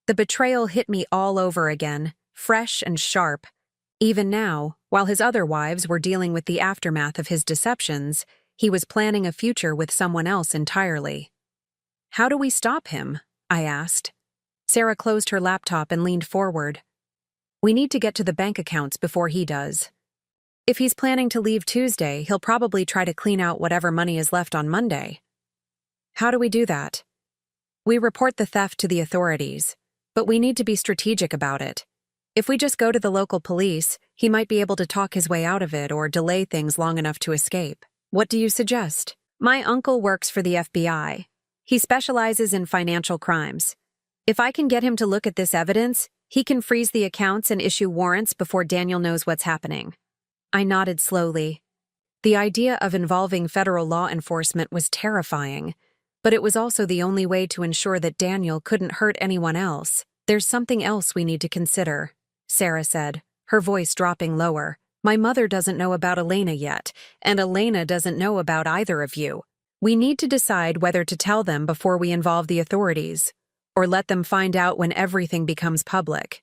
[SPEAKER 1] The betrayal hit me all over again, fresh and sharp. Even now, while his other wives were dealing with the aftermath of his deceptions, he was planning a future with someone else entirely. How do we stop him? I asked. Sarah closed her laptop and leaned forward. We need to get to the bank accounts before he does. If he's planning to leave Tuesday, he'll probably try to clean out whatever money is left on Monday. How do we do that? We report the theft to the authorities, but we need to be strategic about it. If we just go to the local police, he might be able to talk his way out of it or delay things long enough to escape. What do you suggest? My uncle works for the FBI. He specializes in financial crimes. If I can get him to look at this evidence, he can freeze the accounts and issue warrants before Daniel knows what's happening. I nodded slowly. The idea of involving federal law enforcement was terrifying, but it was also the only way to ensure that Daniel couldn't hurt anyone else. There's something else we need to consider, Sarah said, her voice dropping lower. My mother doesn't know about Elena yet, and Elena doesn't know about either of you. We need to decide whether to tell them before we involve the authorities, or let them find out when everything becomes public.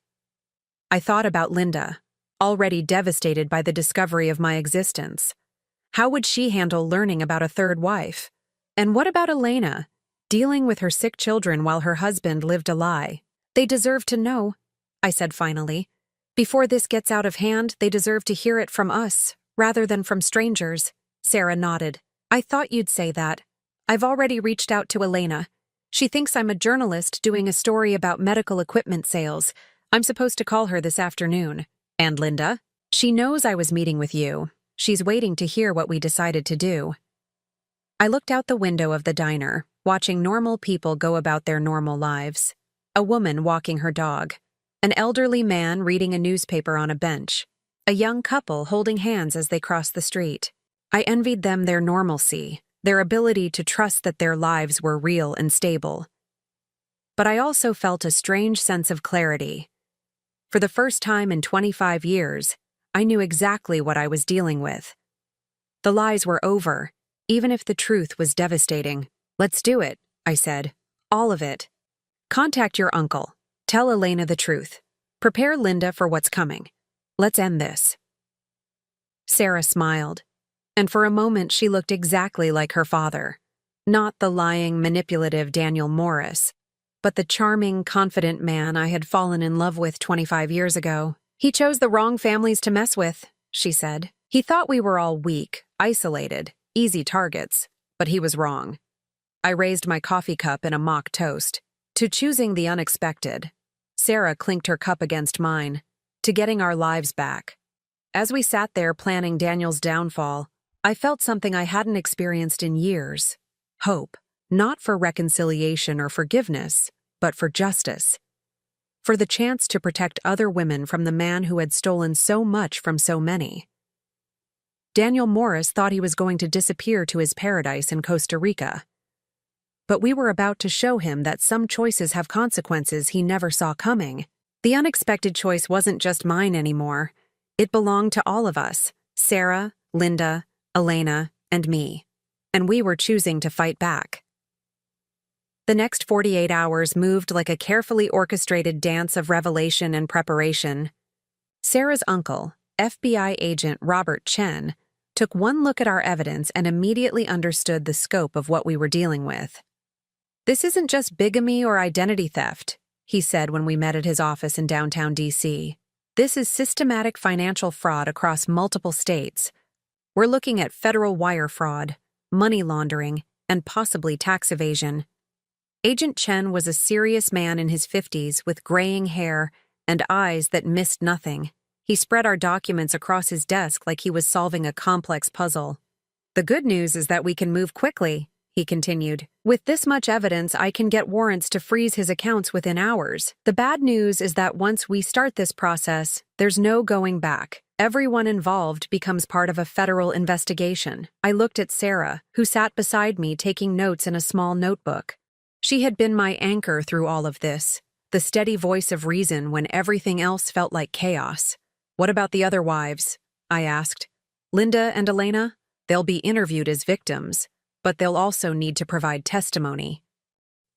[SPEAKER 1] I thought about Linda, already devastated by the discovery of my existence. How would she handle learning about a third wife? And what about Elena, dealing with her sick children while her husband lived a lie? They deserve to know, I said finally. Before this gets out of hand, they deserve to hear it from us, rather than from strangers. Sarah nodded. I thought you'd say that. I've already reached out to Elena. She thinks I'm a journalist doing a story about medical equipment sales. I'm supposed to call her this afternoon. And Linda? She knows I was meeting with you. She's waiting to hear what we decided to do. I looked out the window of the diner, watching normal people go about their normal lives. A woman walking her dog. An elderly man reading a newspaper on a bench. A young couple holding hands as they crossed the street. I envied them their normalcy, their ability to trust that their lives were real and stable. But I also felt a strange sense of clarity. For the first time in 25 years, I knew exactly what I was dealing with. The lies were over, even if the truth was devastating. Let's do it, I said. All of it. Contact your uncle. Tell Elena the truth. Prepare Linda for what's coming. Let's end this. Sarah smiled, and for a moment she looked exactly like her father. Not the lying, manipulative Daniel Morris, but the charming, confident man I had fallen in love with 25 years ago. He chose the wrong families to mess with, she said. He thought we were all weak, isolated, easy targets, but he was wrong. I raised my coffee cup in a mock toast. To choosing the unexpected. Sarah clinked her cup against mine. To getting our lives back. As we sat there planning Daniel's downfall, I felt something I hadn't experienced in years. Hope. Not for reconciliation or forgiveness, but for justice. for the chance to protect other women from the man who had stolen so much from so many. Daniel Morris thought he was going to disappear to his paradise in Costa Rica. But we were about to show him that some choices have consequences he never saw coming. The unexpected choice wasn't just mine anymore. It belonged to all of us, Sarah, Linda, Elena, and me. And we were choosing to fight back. The next 48 hours moved like a carefully orchestrated dance of revelation and preparation. Sarah's uncle, FBI agent Robert Chen, took one look at our evidence and immediately understood the scope of what we were dealing with. "This isn't just bigamy or identity theft," he said when we met at his office in downtown D.C. "This is systematic financial fraud across multiple states. We're looking at federal wire fraud, money laundering, and possibly tax evasion." Agent Chen was a serious man in his 50s with graying hair and eyes that missed nothing. He spread our documents across his desk like he was solving a complex puzzle. "The good news is that we can move quickly," he continued. "With this much evidence, I can get warrants to freeze his accounts within hours. The bad news is that once we start this process, there's no going back. Everyone involved becomes part of a federal investigation." I looked at Sarah, who sat beside me taking notes in a small notebook. She had been my anchor through all of this, the steady voice of reason when everything else felt like chaos. "What about the other wives?" I asked. "Linda and Elena? They'll be interviewed as victims, but they'll also need to provide testimony.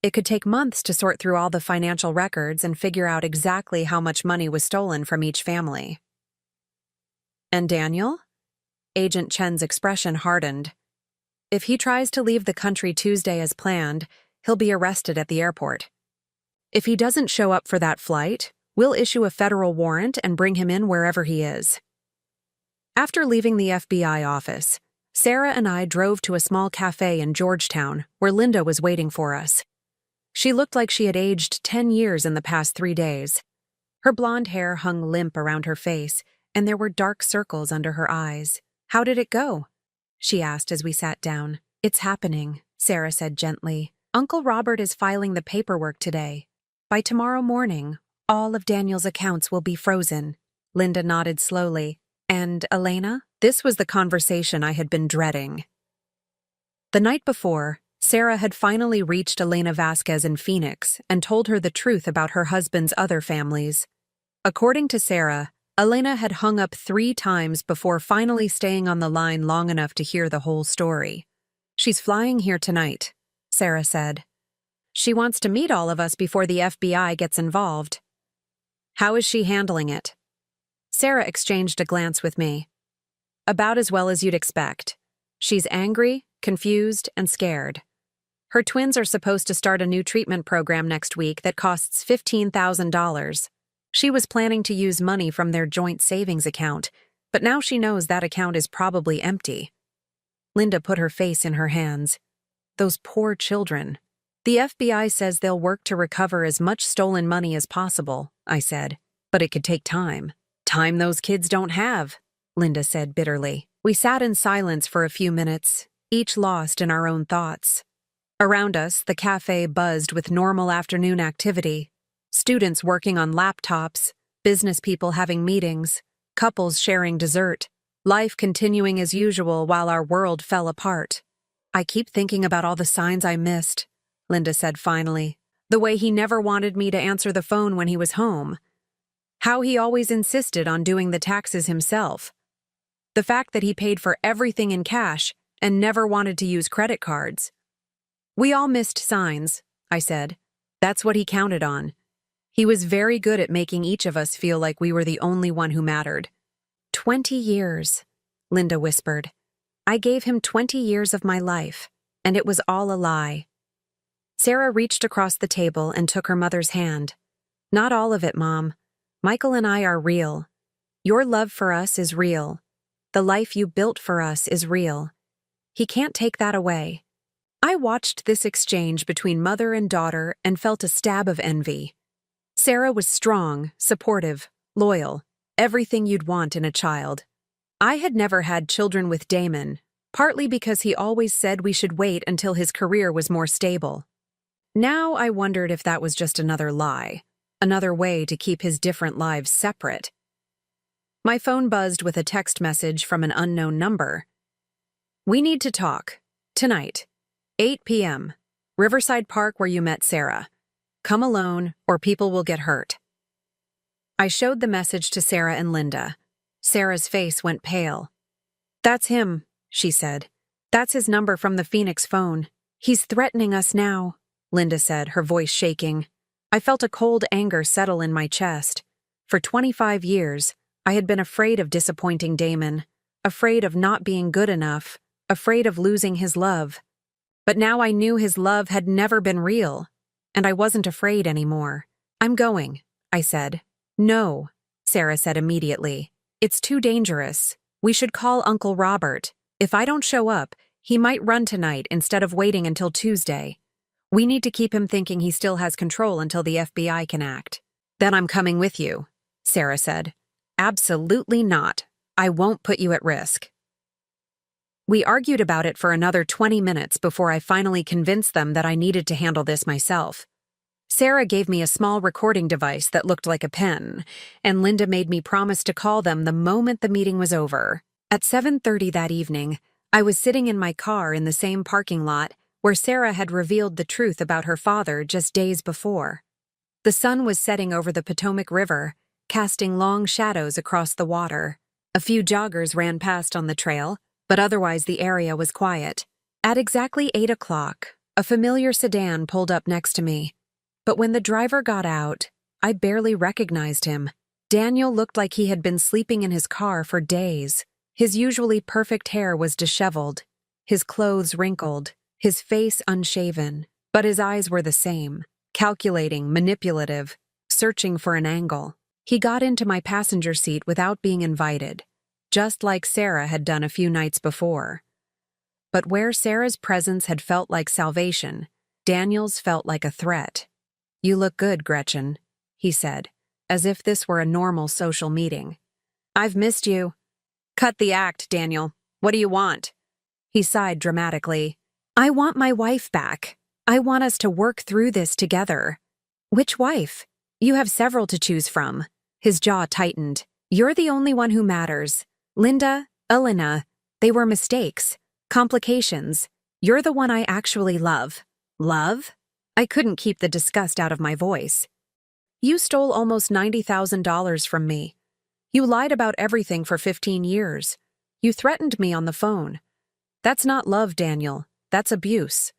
[SPEAKER 1] It could take months to sort through all the financial records and figure out exactly how much money was stolen from each family." "And Daniel?" Agent Chen's expression hardened. "If he tries to leave the country Tuesday as planned, he'll be arrested at the airport. If he doesn't show up for that flight, we'll issue a federal warrant and bring him in wherever he is." After leaving the FBI office, Sarah and I drove to a small cafe in Georgetown where Linda was waiting for us. She looked like she had aged 10 years in the past 3 days. Her blonde hair hung limp around her face, and there were dark circles under her eyes. "How did it go?" she asked as we sat down. "It's happening," Sarah said gently. "Uncle Robert is filing the paperwork today. By tomorrow morning, all of Daniel's accounts will be frozen." Linda nodded slowly. "And Elena?" This was the conversation I had been dreading. The night before, Sarah had finally reached Elena Vasquez in Phoenix and told her the truth about her husband's other families. According to Sarah, Elena had hung up 3 times before finally staying on the line long enough to hear the whole story. "She's flying here tonight," Sarah said. "She wants to meet all of us before the FBI gets involved." "How is she handling it?" Sarah exchanged a glance with me. "About as well as you'd expect. She's angry, confused, and scared. Her twins are supposed to start a new treatment program next week that costs $15,000. She was planning to use money from their joint savings account, but now she knows that account is probably empty." Linda put her face in her hands. "Those poor children." "The FBI says they'll work to recover as much stolen money as possible," I said. "But it could take time." "Time those kids don't have," Linda said bitterly. We sat in silence for a few minutes, each lost in our own thoughts. Around us, the cafe buzzed with normal afternoon activity. Students working on laptops, business people having meetings, couples sharing dessert, life continuing as usual while our world fell apart. "I keep thinking about all the signs I missed," Linda said finally. "The way he never wanted me to answer the phone when he was home. How he always insisted on doing the taxes himself. The fact that he paid for everything in cash and never wanted to use credit cards." "We all missed signs," I said. "That's what he counted on. He was very good at making each of us feel like we were the only one who mattered." 20 years, Linda whispered. "I gave him 20 years of my life, and it was all a lie." Sarah reached across the table and took her mother's hand. "Not all of it, Mom. Michael and I are real. Your love for us is real. The life you built for us is real. He can't take that away." I watched this exchange between mother and daughter and felt a stab of envy. Sarah was strong, supportive, loyal, everything you'd want in a child. I had never had children with Damon, partly because he always said we should wait until his career was more stable. Now I wondered if that was just another lie. another way to keep his different lives separate. My phone buzzed with a text message from an unknown number. "We need to talk. Tonight. 8 p.m. Riverside Park where you met Sarah. Come alone or people will get hurt." I showed the message to Sarah and Linda. Sarah's face went pale. "That's him," she said. "That's his number from the Phoenix phone. He's threatening us now," Linda said, her voice shaking. I felt a cold anger settle in my chest. For 25 years, I had been afraid of disappointing Damon, afraid of not being good enough, afraid of losing his love. But now I knew his love had never been real, and I wasn't afraid anymore. "I'm going," I said. "No," Sarah said immediately. "It's too dangerous. We should call Uncle Robert. If I don't show up, he might run tonight instead of waiting until Tuesday. We need to keep him thinking he still has control until the FBI can act." "Then I'm coming with you," Sarah said. "Absolutely not. I won't put you at risk." We argued about it for another 20 minutes before I finally convinced them that I needed to handle this myself. Sarah gave me a small recording device that looked like a pen, and Linda made me promise to call them the moment the meeting was over. At 7:30 that evening, I was sitting in my car in the same parking lot where Sarah had revealed the truth about her father just days before. The sun was setting over the Potomac River, casting long shadows across the water. A few joggers ran past on the trail, but otherwise the area was quiet. At exactly 8 o'clock, a familiar sedan pulled up next to me. But when the driver got out, I barely recognized him. Daniel looked like he had been sleeping in his car for days. His usually perfect hair was disheveled, his clothes wrinkled, his face unshaven, but his eyes were the same, calculating, manipulative, searching for an angle. He got into my passenger seat without being invited, just like Sarah had done a few nights before. But where Sarah's presence had felt like salvation, Daniel's felt like a threat. "You look good, Gretchen," he said, as if this were a normal social meeting. "I've missed you." "Cut the act, Daniel. What do you want?" He sighed dramatically. "I want my wife back. I want us to work through this together." "Which wife? You have several to choose from." His jaw tightened. "You're the only one who matters. Linda, Elena, they were mistakes, complications. You're the one I actually love." "Love?" I couldn't keep the disgust out of my voice. "You stole almost $90,000 from me. You lied about everything for 15 years. You threatened me on the phone. That's not love, Daniel. That's abuse.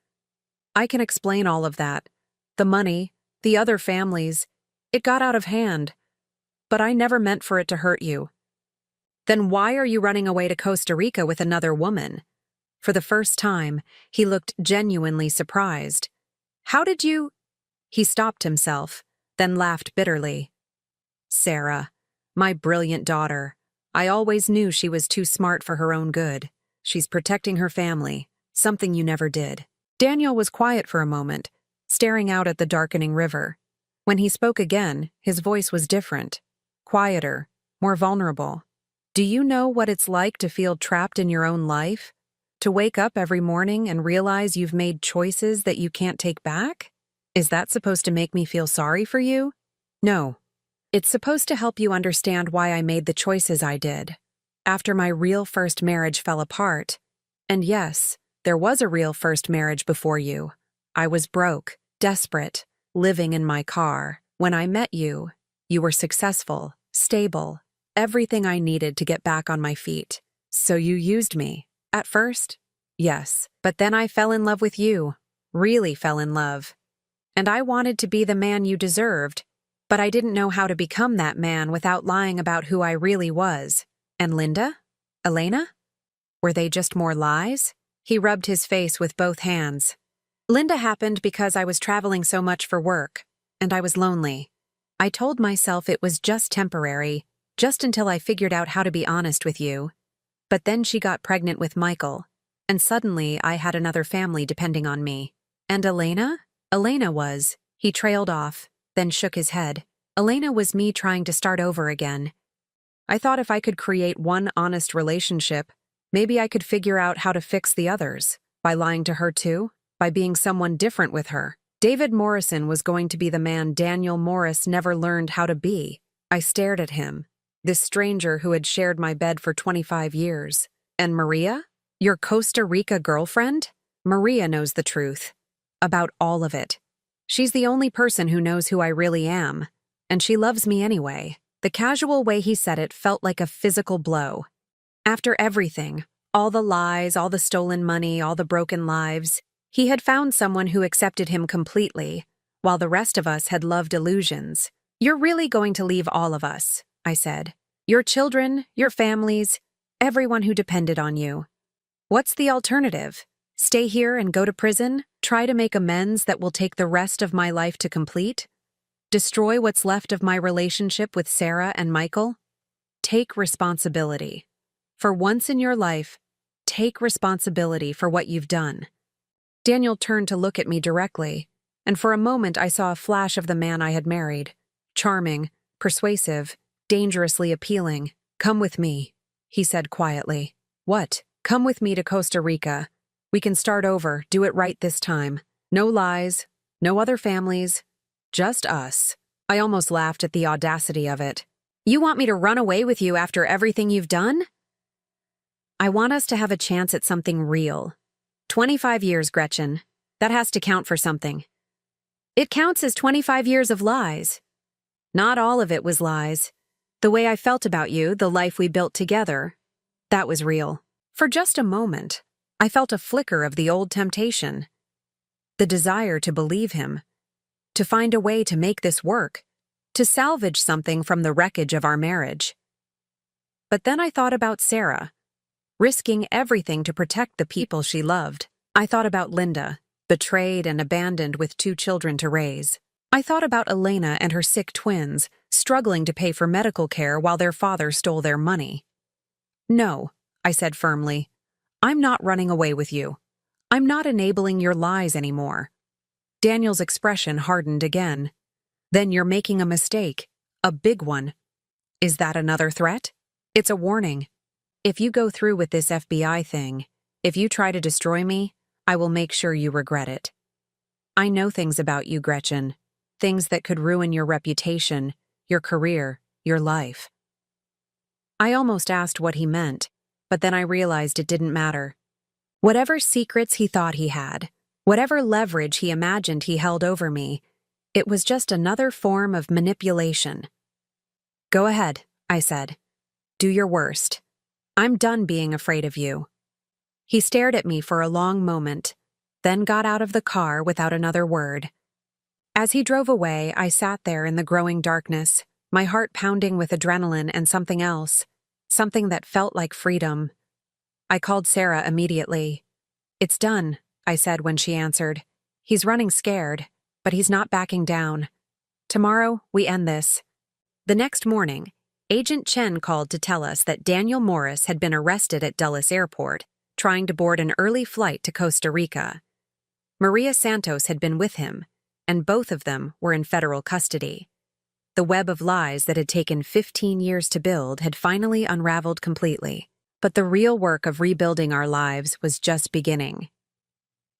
[SPEAKER 1] I can explain all of that. The money, the other families. It got out of hand. But I never meant for it to hurt you." "Then why are you running away to Costa Rica with another woman?" For the first time, he looked genuinely surprised. "How did you—" He stopped himself, then laughed bitterly. "Sarah, my brilliant daughter. I always knew she was too smart for her own good. She's protecting her family, something you never did." Daniel was quiet for a moment, staring out at the darkening river. When he spoke again, his voice was different, quieter, more vulnerable. "Do you know what it's like to feel trapped in your own life? To wake up every morning and realize you've made choices that you can't take back? Is that supposed to make me feel sorry for you? No. It's supposed to help you understand why I made the choices I did. After my real first marriage fell apart, and yes, there was a real first marriage before you. I was broke, desperate, living in my car. When I met you, you were successful, stable, everything I needed to get back on my feet. So you used me. At first, yes, but then I fell in love with you, really fell in love. And I wanted to be the man you deserved, but I didn't know how to become that man without lying about who I really was. And Linda? Elena? Were they just more lies?" He rubbed his face with both hands. "Linda happened because I was traveling so much for work, and I was lonely. I told myself it was just temporary, just until I figured out how to be honest with you. But then she got pregnant with Michael, and suddenly I had another family depending on me. And Elena? Elena was—" He trailed off, then shook his head. "Elena was me trying to start over again. I thought if I could create one honest relationship, maybe I could figure out how to fix the others. By lying to her too? By being someone different with her. David Morrison was going to be the man Daniel Morris never learned how to be. I stared at him, this stranger who had shared my bed for 25 years. And Maria? Your Costa Rica girlfriend? Maria knows the truth. About all of it. She's the only person who knows who I really am. And she loves me anyway. The casual way he said it felt like a physical blow. After everything, all the lies, all the stolen money, all the broken lives, he had found someone who accepted him completely, while the rest of us had loved illusions. You're really going to leave all of us, I said. Your children, your families, everyone who depended on you. What's the alternative? Stay here and go to prison? Try to make amends that will take the rest of my life to complete? Destroy what's left of my relationship with Sarah and Michael? Take responsibility. For once in your life, take responsibility for what you've done. Daniel turned to look at me directly, and for a moment I saw a flash of the man I had married. Charming, persuasive, dangerously appealing. Come with me, he said quietly. What? Come with me to Costa Rica. We can start over, do it right this time. No lies, no other families, just us. I almost laughed at the audacity of it. You want me to run away with you after everything you've done? I want us to have a chance at something real. 25 years, Gretchen. That has to count for something. It counts as 25 years of lies. Not all of it was lies. The way I felt about you, the life we built together, that was real. For just a moment, I felt a flicker of the old temptation. The desire to believe him, to find a way to make this work, to salvage something from the wreckage of our marriage. But then I thought about Sarah, risking everything to protect the people she loved. I thought about Linda, betrayed and abandoned with 2 children to raise. I thought about Elena and her sick twins, struggling to pay for medical care while their father stole their money. No, I said firmly. I'm not running away with you. I'm not enabling your lies anymore. Daniel's expression hardened again. Then you're making a mistake. A big one. Is that another threat? It's a warning. If you go through with this FBI thing, if you try to destroy me, I will make sure you regret it. I know things about you, Gretchen. Things that could ruin your reputation, your career, your life. I almost asked what he meant, but then I realized it didn't matter. Whatever secrets he thought he had, whatever leverage he imagined he held over me, it was just another form of manipulation. Go ahead, I said. Do your worst. I'm done being afraid of you. He stared at me for a long moment, then got out of the car without another word. As he drove away, I sat there in the growing darkness, my heart pounding with adrenaline and something else, something that felt like freedom. I called Sarah immediately. It's done, I said when she answered. He's running scared, but he's not backing down. Tomorrow, we end this. The next morning, Agent Chen called to tell us that Daniel Morris had been arrested at Dulles Airport, trying to board an early flight to Costa Rica. Maria Santos had been with him, and both of them were in federal custody. The web of lies that had taken 15 years to build had finally unraveled completely, but the real work of rebuilding our lives was just beginning.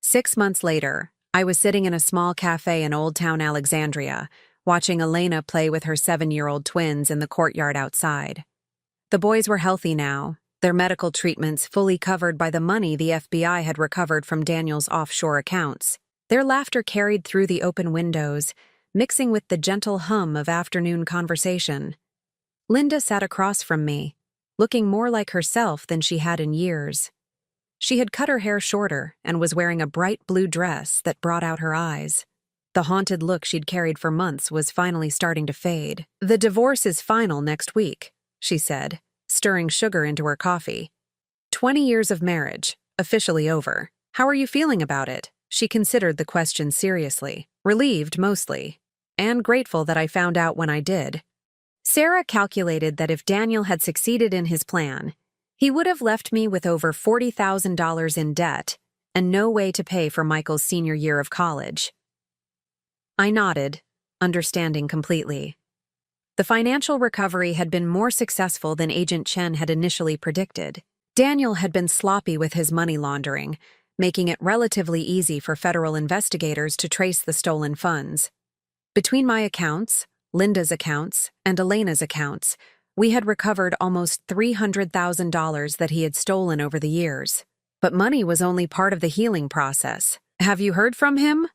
[SPEAKER 1] 6 months later, I was sitting in a small cafe in Old Town Alexandria, watching Elena play with her 7-year-old twins in the courtyard outside. The boys were healthy now, their medical treatments fully covered by the money the FBI had recovered from Daniel's offshore accounts. Their laughter carried through the open windows, mixing with the gentle hum of afternoon conversation. Linda sat across from me, looking more like herself than she had in years. She had cut her hair shorter and was wearing a bright blue dress that brought out her eyes. The haunted look she'd carried for months was finally starting to fade. The divorce is final next week, she said, stirring sugar into her coffee. 20 years of marriage, officially over. How are you feeling about it? She considered the question seriously, relieved mostly, and grateful that I found out when I did. Sarah calculated that if Daniel had succeeded in his plan, he would have left me with over $40,000 in debt and no way to pay for Michael's senior year of college. I nodded, understanding completely. The financial recovery had been more successful than Agent Chen had initially predicted. Daniel had been sloppy with his money laundering, making it relatively easy for federal investigators to trace the stolen funds. Between my accounts, Linda's accounts, and Elena's accounts, we had recovered almost $300,000 that he had stolen over the years. But money was only part of the healing process. "Have you heard from him?"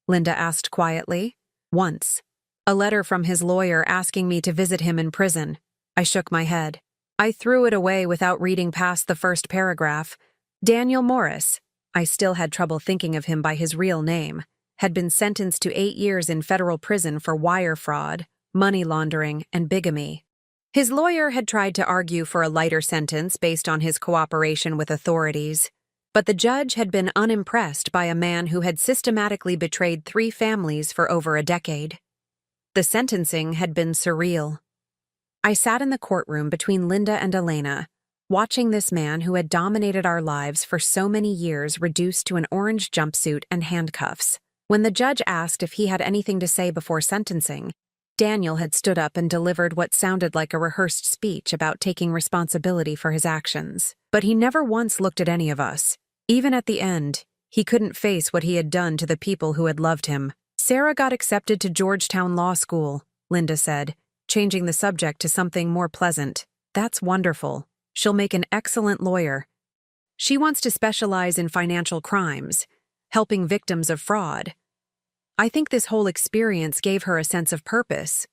[SPEAKER 1] Linda asked quietly. "Once. A letter from his lawyer asking me to visit him in prison." I shook my head. I threw it away without reading past the first paragraph. Daniel Morris, I still had trouble thinking of him by his real name, had been sentenced to 8 years in federal prison for wire fraud, money laundering, and bigamy. His lawyer had tried to argue for a lighter sentence based on his cooperation with authorities, but the judge had been unimpressed by a man who had systematically betrayed 3 families for over a decade. The sentencing had been surreal. I sat in the courtroom between Linda and Elena, watching this man who had dominated our lives for so many years reduced to an orange jumpsuit and handcuffs. When the judge asked if he had anything to say before sentencing, Daniel had stood up and delivered what sounded like a rehearsed speech about taking responsibility for his actions. But he never once looked at any of us. Even at the end, he couldn't face what he had done to the people who had loved him. "Sarah got accepted to Georgetown Law School," Linda said, changing the subject to something more pleasant. "That's wonderful. She'll make an excellent lawyer. She wants to specialize in financial crimes, helping victims of fraud. I think this whole experience gave her a sense of purpose."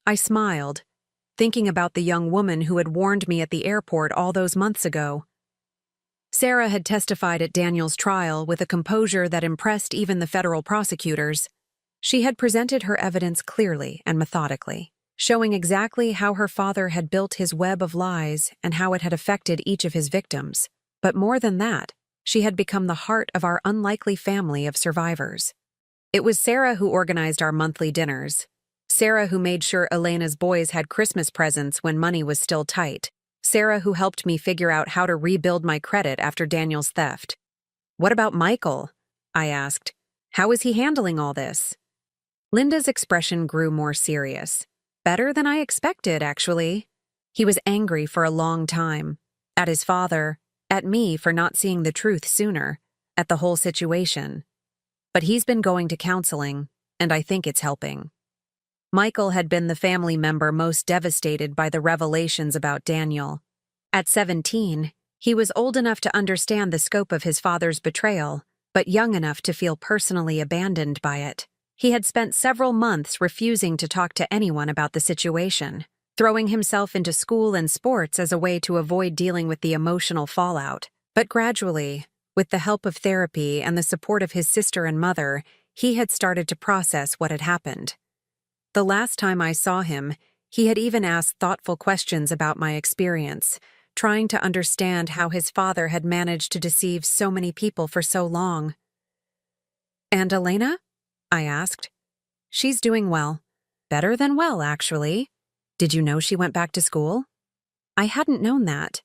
[SPEAKER 1] I smiled, thinking about the young woman who had warned me at the airport all those months ago. Sarah had testified at Daniel's trial with a composure that impressed even the federal prosecutors. She had presented her evidence clearly and methodically, showing exactly how her father had built his web of lies and how it had affected each of his victims. But more than that, she had become the heart of our unlikely family of survivors. It was Sarah who organized our monthly dinners. Sarah who made sure Elena's boys had Christmas presents when money was still tight. Sarah who helped me figure out how to rebuild my credit after Daniel's theft. "What about Michael?" I asked. "How is he handling all this?" Linda's expression grew more serious. "Better than I expected, actually. He was angry for a long time. At his father, at me for not seeing the truth sooner, at the whole situation. But he's been going to counseling, and I think it's helping." Michael had been the family member most devastated by the revelations about Daniel. At 17, he was old enough to understand the scope of his father's betrayal, but young enough to feel personally abandoned by it. He had spent several months refusing to talk to anyone about the situation, throwing himself into school and sports as a way to avoid dealing with the emotional fallout. But gradually, with the help of therapy and the support of his sister and mother, he had started to process what had happened. The last time I saw him, he had even asked thoughtful questions about my experience, trying to understand how his father had managed to deceive so many people for so long. "And Elena?" I asked. "She's doing well. Better than well, actually. Did you know she went back to school?" I hadn't known that.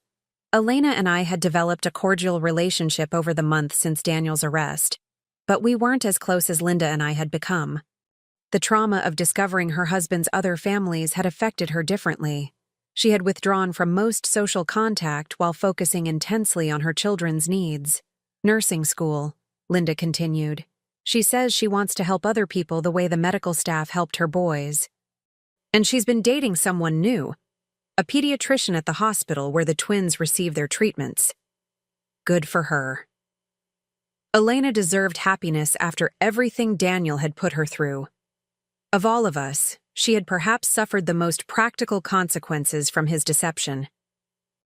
[SPEAKER 1] Elena and I had developed a cordial relationship over the months since Daniel's arrest, but we weren't as close as Linda and I had become. The trauma of discovering her husband's other families had affected her differently. She had withdrawn from most social contact while focusing intensely on her children's needs. "Nursing school," Linda continued. "She says she wants to help other people the way the medical staff helped her boys. And she's been dating someone new, a pediatrician at the hospital where the twins receive their treatments. Good for her." Elena deserved happiness after everything Daniel had put her through. Of all of us, she had perhaps suffered the most practical consequences from his deception.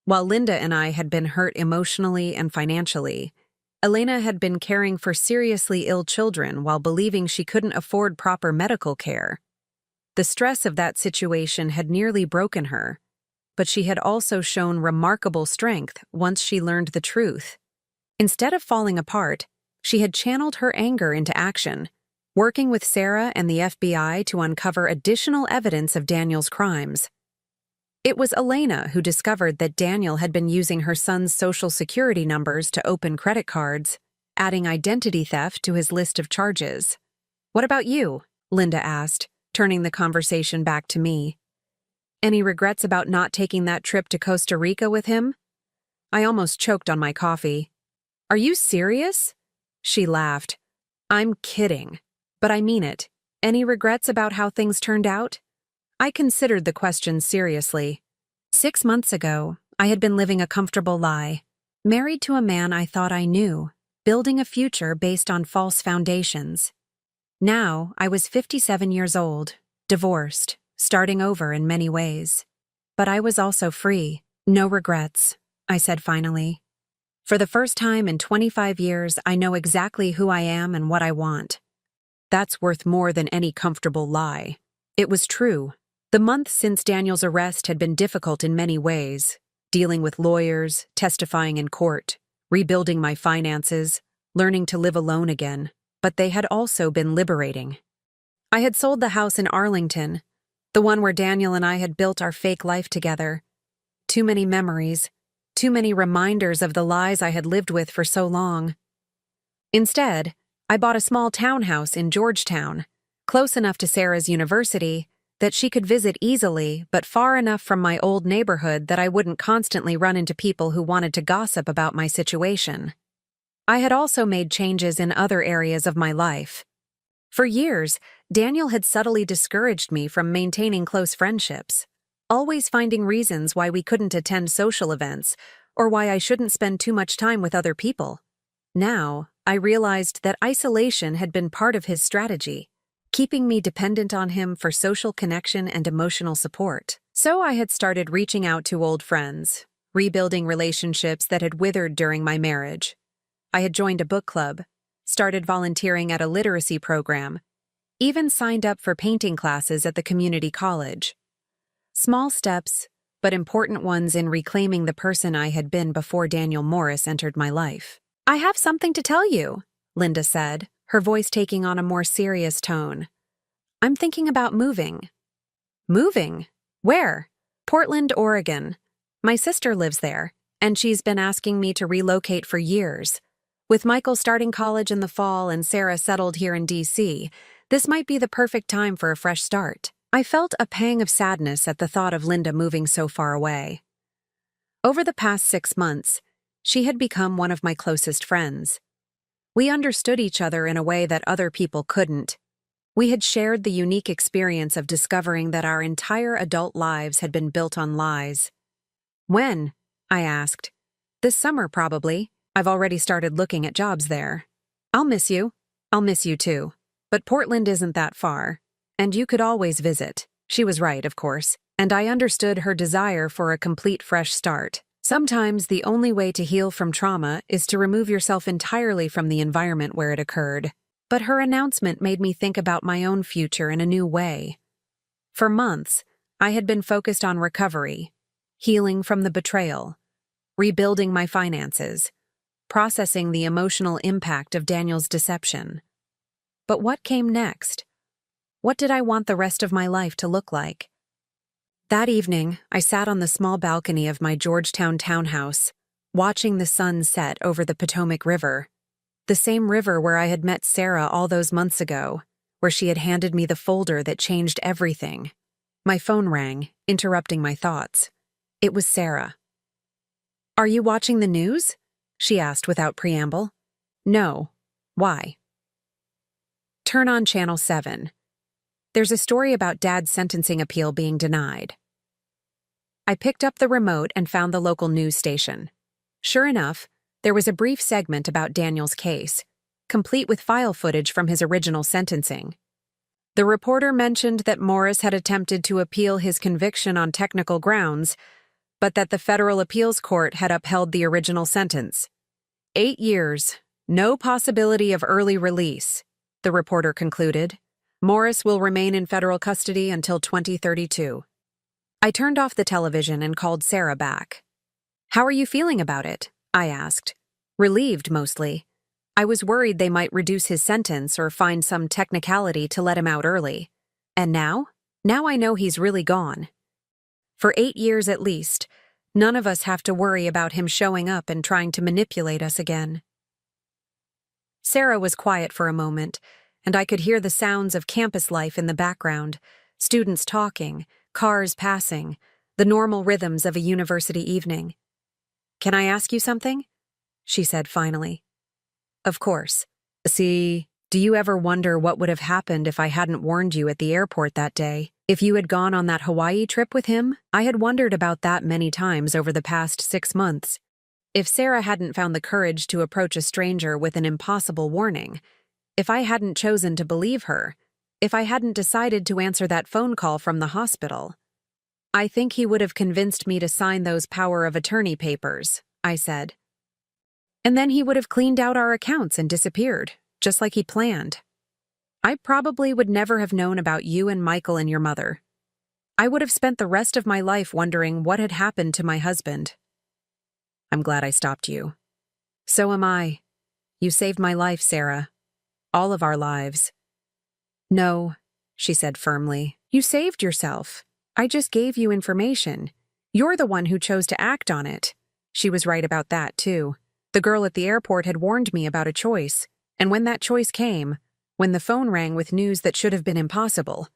[SPEAKER 1] While Linda and I had been hurt emotionally and financially, Elena had been caring for seriously ill children while believing she couldn't afford proper medical care. The stress of that situation had nearly broken her, but she had also shown remarkable strength once she learned the truth. Instead of falling apart, she had channeled her anger into action, working with Sarah and the FBI to uncover additional evidence of Daniel's crimes. It was Elena who discovered that Daniel had been using her son's social security numbers to open credit cards, adding identity theft to his list of charges. "What about you?" Linda asked, turning the conversation back to me. "Any regrets about not taking that trip to Costa Rica with him?" I almost choked on my coffee. Are you serious? She laughed. I'm kidding. But I mean it. Any regrets about how things turned out? I considered the question seriously. 6 months ago, I had been living a comfortable lie. Married to a man I thought I knew, building a future based on false foundations. Now, I was 57 years old, divorced, starting over in many ways. But I was also free. No regrets, I said finally. For the first time in 25 years, I know exactly who I am and what I want. That's worth more than any comfortable lie. It was true. The month since Daniel's arrest had been difficult in many ways, dealing with lawyers, testifying in court, rebuilding my finances, learning to live alone again, but they had also been liberating. I had sold the house in Arlington, the one where Daniel and I had built our fake life together. Too many memories, too many reminders of the lies I had lived with for so long. Instead, I bought a small townhouse in Georgetown, close enough to Sarah's university that she could visit easily, but far enough from my old neighborhood that I wouldn't constantly run into people who wanted to gossip about my situation. I had also made changes in other areas of my life. For years, Daniel had subtly discouraged me from maintaining close friendships, always finding reasons why we couldn't attend social events or why I shouldn't spend too much time with other people. Now, I realized that isolation had been part of his strategy, keeping me dependent on him for social connection and emotional support. So I had started reaching out to old friends, rebuilding relationships that had withered during my marriage. I had joined a book club, started volunteering at a literacy program, even signed up for painting classes at the community college. Small steps, but important ones in reclaiming the person I had been before Daniel Morris entered my life. I have something to tell you, Linda said, her voice taking on a more serious tone. I'm thinking about moving. Moving? Where? Portland, Oregon. My sister lives there, and she's been asking me to relocate for years. With Michael starting college in the fall and Sarah settled here in D.C., this might be the perfect time for a fresh start. I felt a pang of sadness at the thought of Linda moving so far away. Over the past 6 months, she had become one of my closest friends. We understood each other in a way that other people couldn't. We had shared the unique experience of discovering that our entire adult lives had been built on lies. When? I asked. This summer, probably. I've already started looking at jobs there. I'll miss you. I'll miss you too. But Portland isn't that far. And you could always visit. She was right, of course, and I understood her desire for a complete fresh start. Sometimes the only way to heal from trauma is to remove yourself entirely from the environment where it occurred. But her announcement made me think about my own future in a new way. For months, I had been focused on recovery, healing from the betrayal, rebuilding my finances, processing the emotional impact of Daniel's deception. But what came next? What did I want the rest of my life to look like? That evening, I sat on the small balcony of my Georgetown townhouse, watching the sun set over the Potomac River, the same river where I had met Sarah all those months ago, where she had handed me the folder that changed everything. My phone rang, interrupting my thoughts. It was Sarah. Are you watching the news? She asked without preamble. No. Why? Turn on Channel 7. There's a story about Dad's sentencing appeal being denied. I picked up the remote and found the local news station. Sure enough, there was a brief segment about Daniel's case, complete with file footage from his original sentencing. The reporter mentioned that Morris had attempted to appeal his conviction on technical grounds, but that the federal appeals court had upheld the original sentence. 8 years, no possibility of early release, the reporter concluded. Morris will remain in federal custody until 2032. I turned off the television and called Sarah back. How are you feeling about it? I asked. Relieved, mostly. I was worried they might reduce his sentence or find some technicality to let him out early. And now? Now I know he's really gone. For 8 years at least, none of us have to worry about him showing up and trying to manipulate us again. Sarah was quiet for a moment, and I could hear the sounds of campus life in the background, students talking, cars passing, the normal rhythms of a university evening. Can I ask you something? she said finally. Of course. See, do you ever wonder what would have happened if I hadn't warned you at the airport that day? If you had gone on that Hawaii trip with him? I had wondered about that many times over the past 6 months. If Sarah hadn't found the courage to approach a stranger with an impossible warning, if I hadn't chosen to believe her, if I hadn't decided to answer that phone call from the hospital, I think he would have convinced me to sign those power of attorney papers, I said. And then he would have cleaned out our accounts and disappeared, just like he planned. I probably would never have known about you and Michael and your mother. I would have spent the rest of my life wondering what had happened to my husband. I'm glad I stopped you. So am I. You saved my life, Sarah. All of our lives. No, she said firmly. You saved yourself. I just gave you information. You're the one who chose to act on it. She was right about that, too. The girl at the airport had warned me about a choice, and when that choice came, when the phone rang with news that should have been impossible,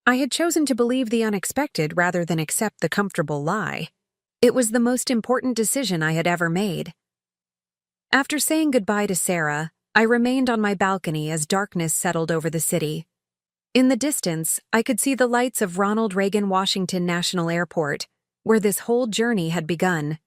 [SPEAKER 1] I had chosen to believe the unexpected rather than accept the comfortable lie. It was the most important decision I had ever made. After saying goodbye to Sarah, I remained on my balcony as darkness settled over the city. In the distance, I could see the lights of Ronald Reagan Washington National Airport, where this whole journey had begun.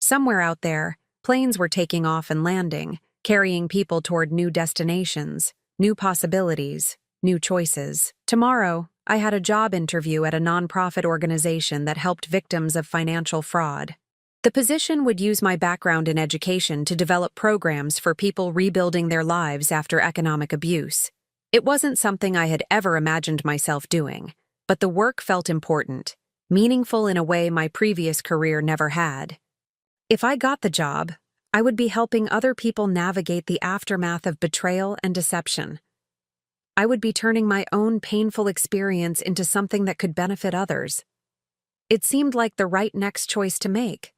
[SPEAKER 1] Somewhere out there, planes were taking off and landing, carrying people toward new destinations, new possibilities, new choices. Tomorrow, I had a job interview at a nonprofit organization that helped victims of financial fraud. The position would use my background in education to develop programs for people rebuilding their lives after economic abuse. It wasn't something I had ever imagined myself doing, but the work felt important, meaningful in a way my previous career never had. If I got the job, I would be helping other people navigate the aftermath of betrayal and deception. I would be turning my own painful experience into something that could benefit others. It seemed like the right next choice to make.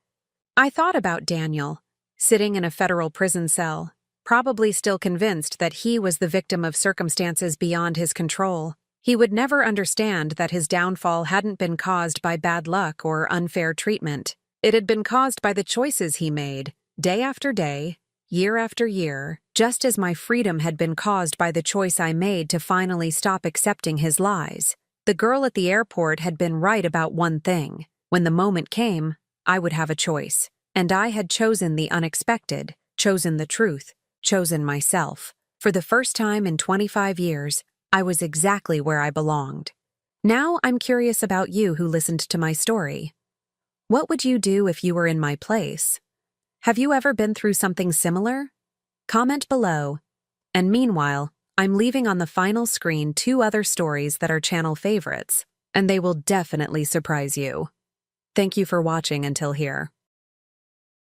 [SPEAKER 1] I thought about Daniel, sitting in a federal prison cell, probably still convinced that he was the victim of circumstances beyond his control. He would never understand that his downfall hadn't been caused by bad luck or unfair treatment. It had been caused by the choices he made, day after day, year after year, just as my freedom had been caused by the choice I made to finally stop accepting his lies. The girl at the airport had been right about one thing. When the moment came, I would have a choice. And I had chosen the unexpected, chosen the truth, chosen myself. For the first time in 25 years, I was exactly where I belonged. Now I'm curious about you who listened to my story. What would you do if you were in my place? Have you ever been through something similar? Comment below. And meanwhile, I'm leaving on the final screen 2 other stories that are channel favorites, and they will definitely surprise you. Thank you for watching until here.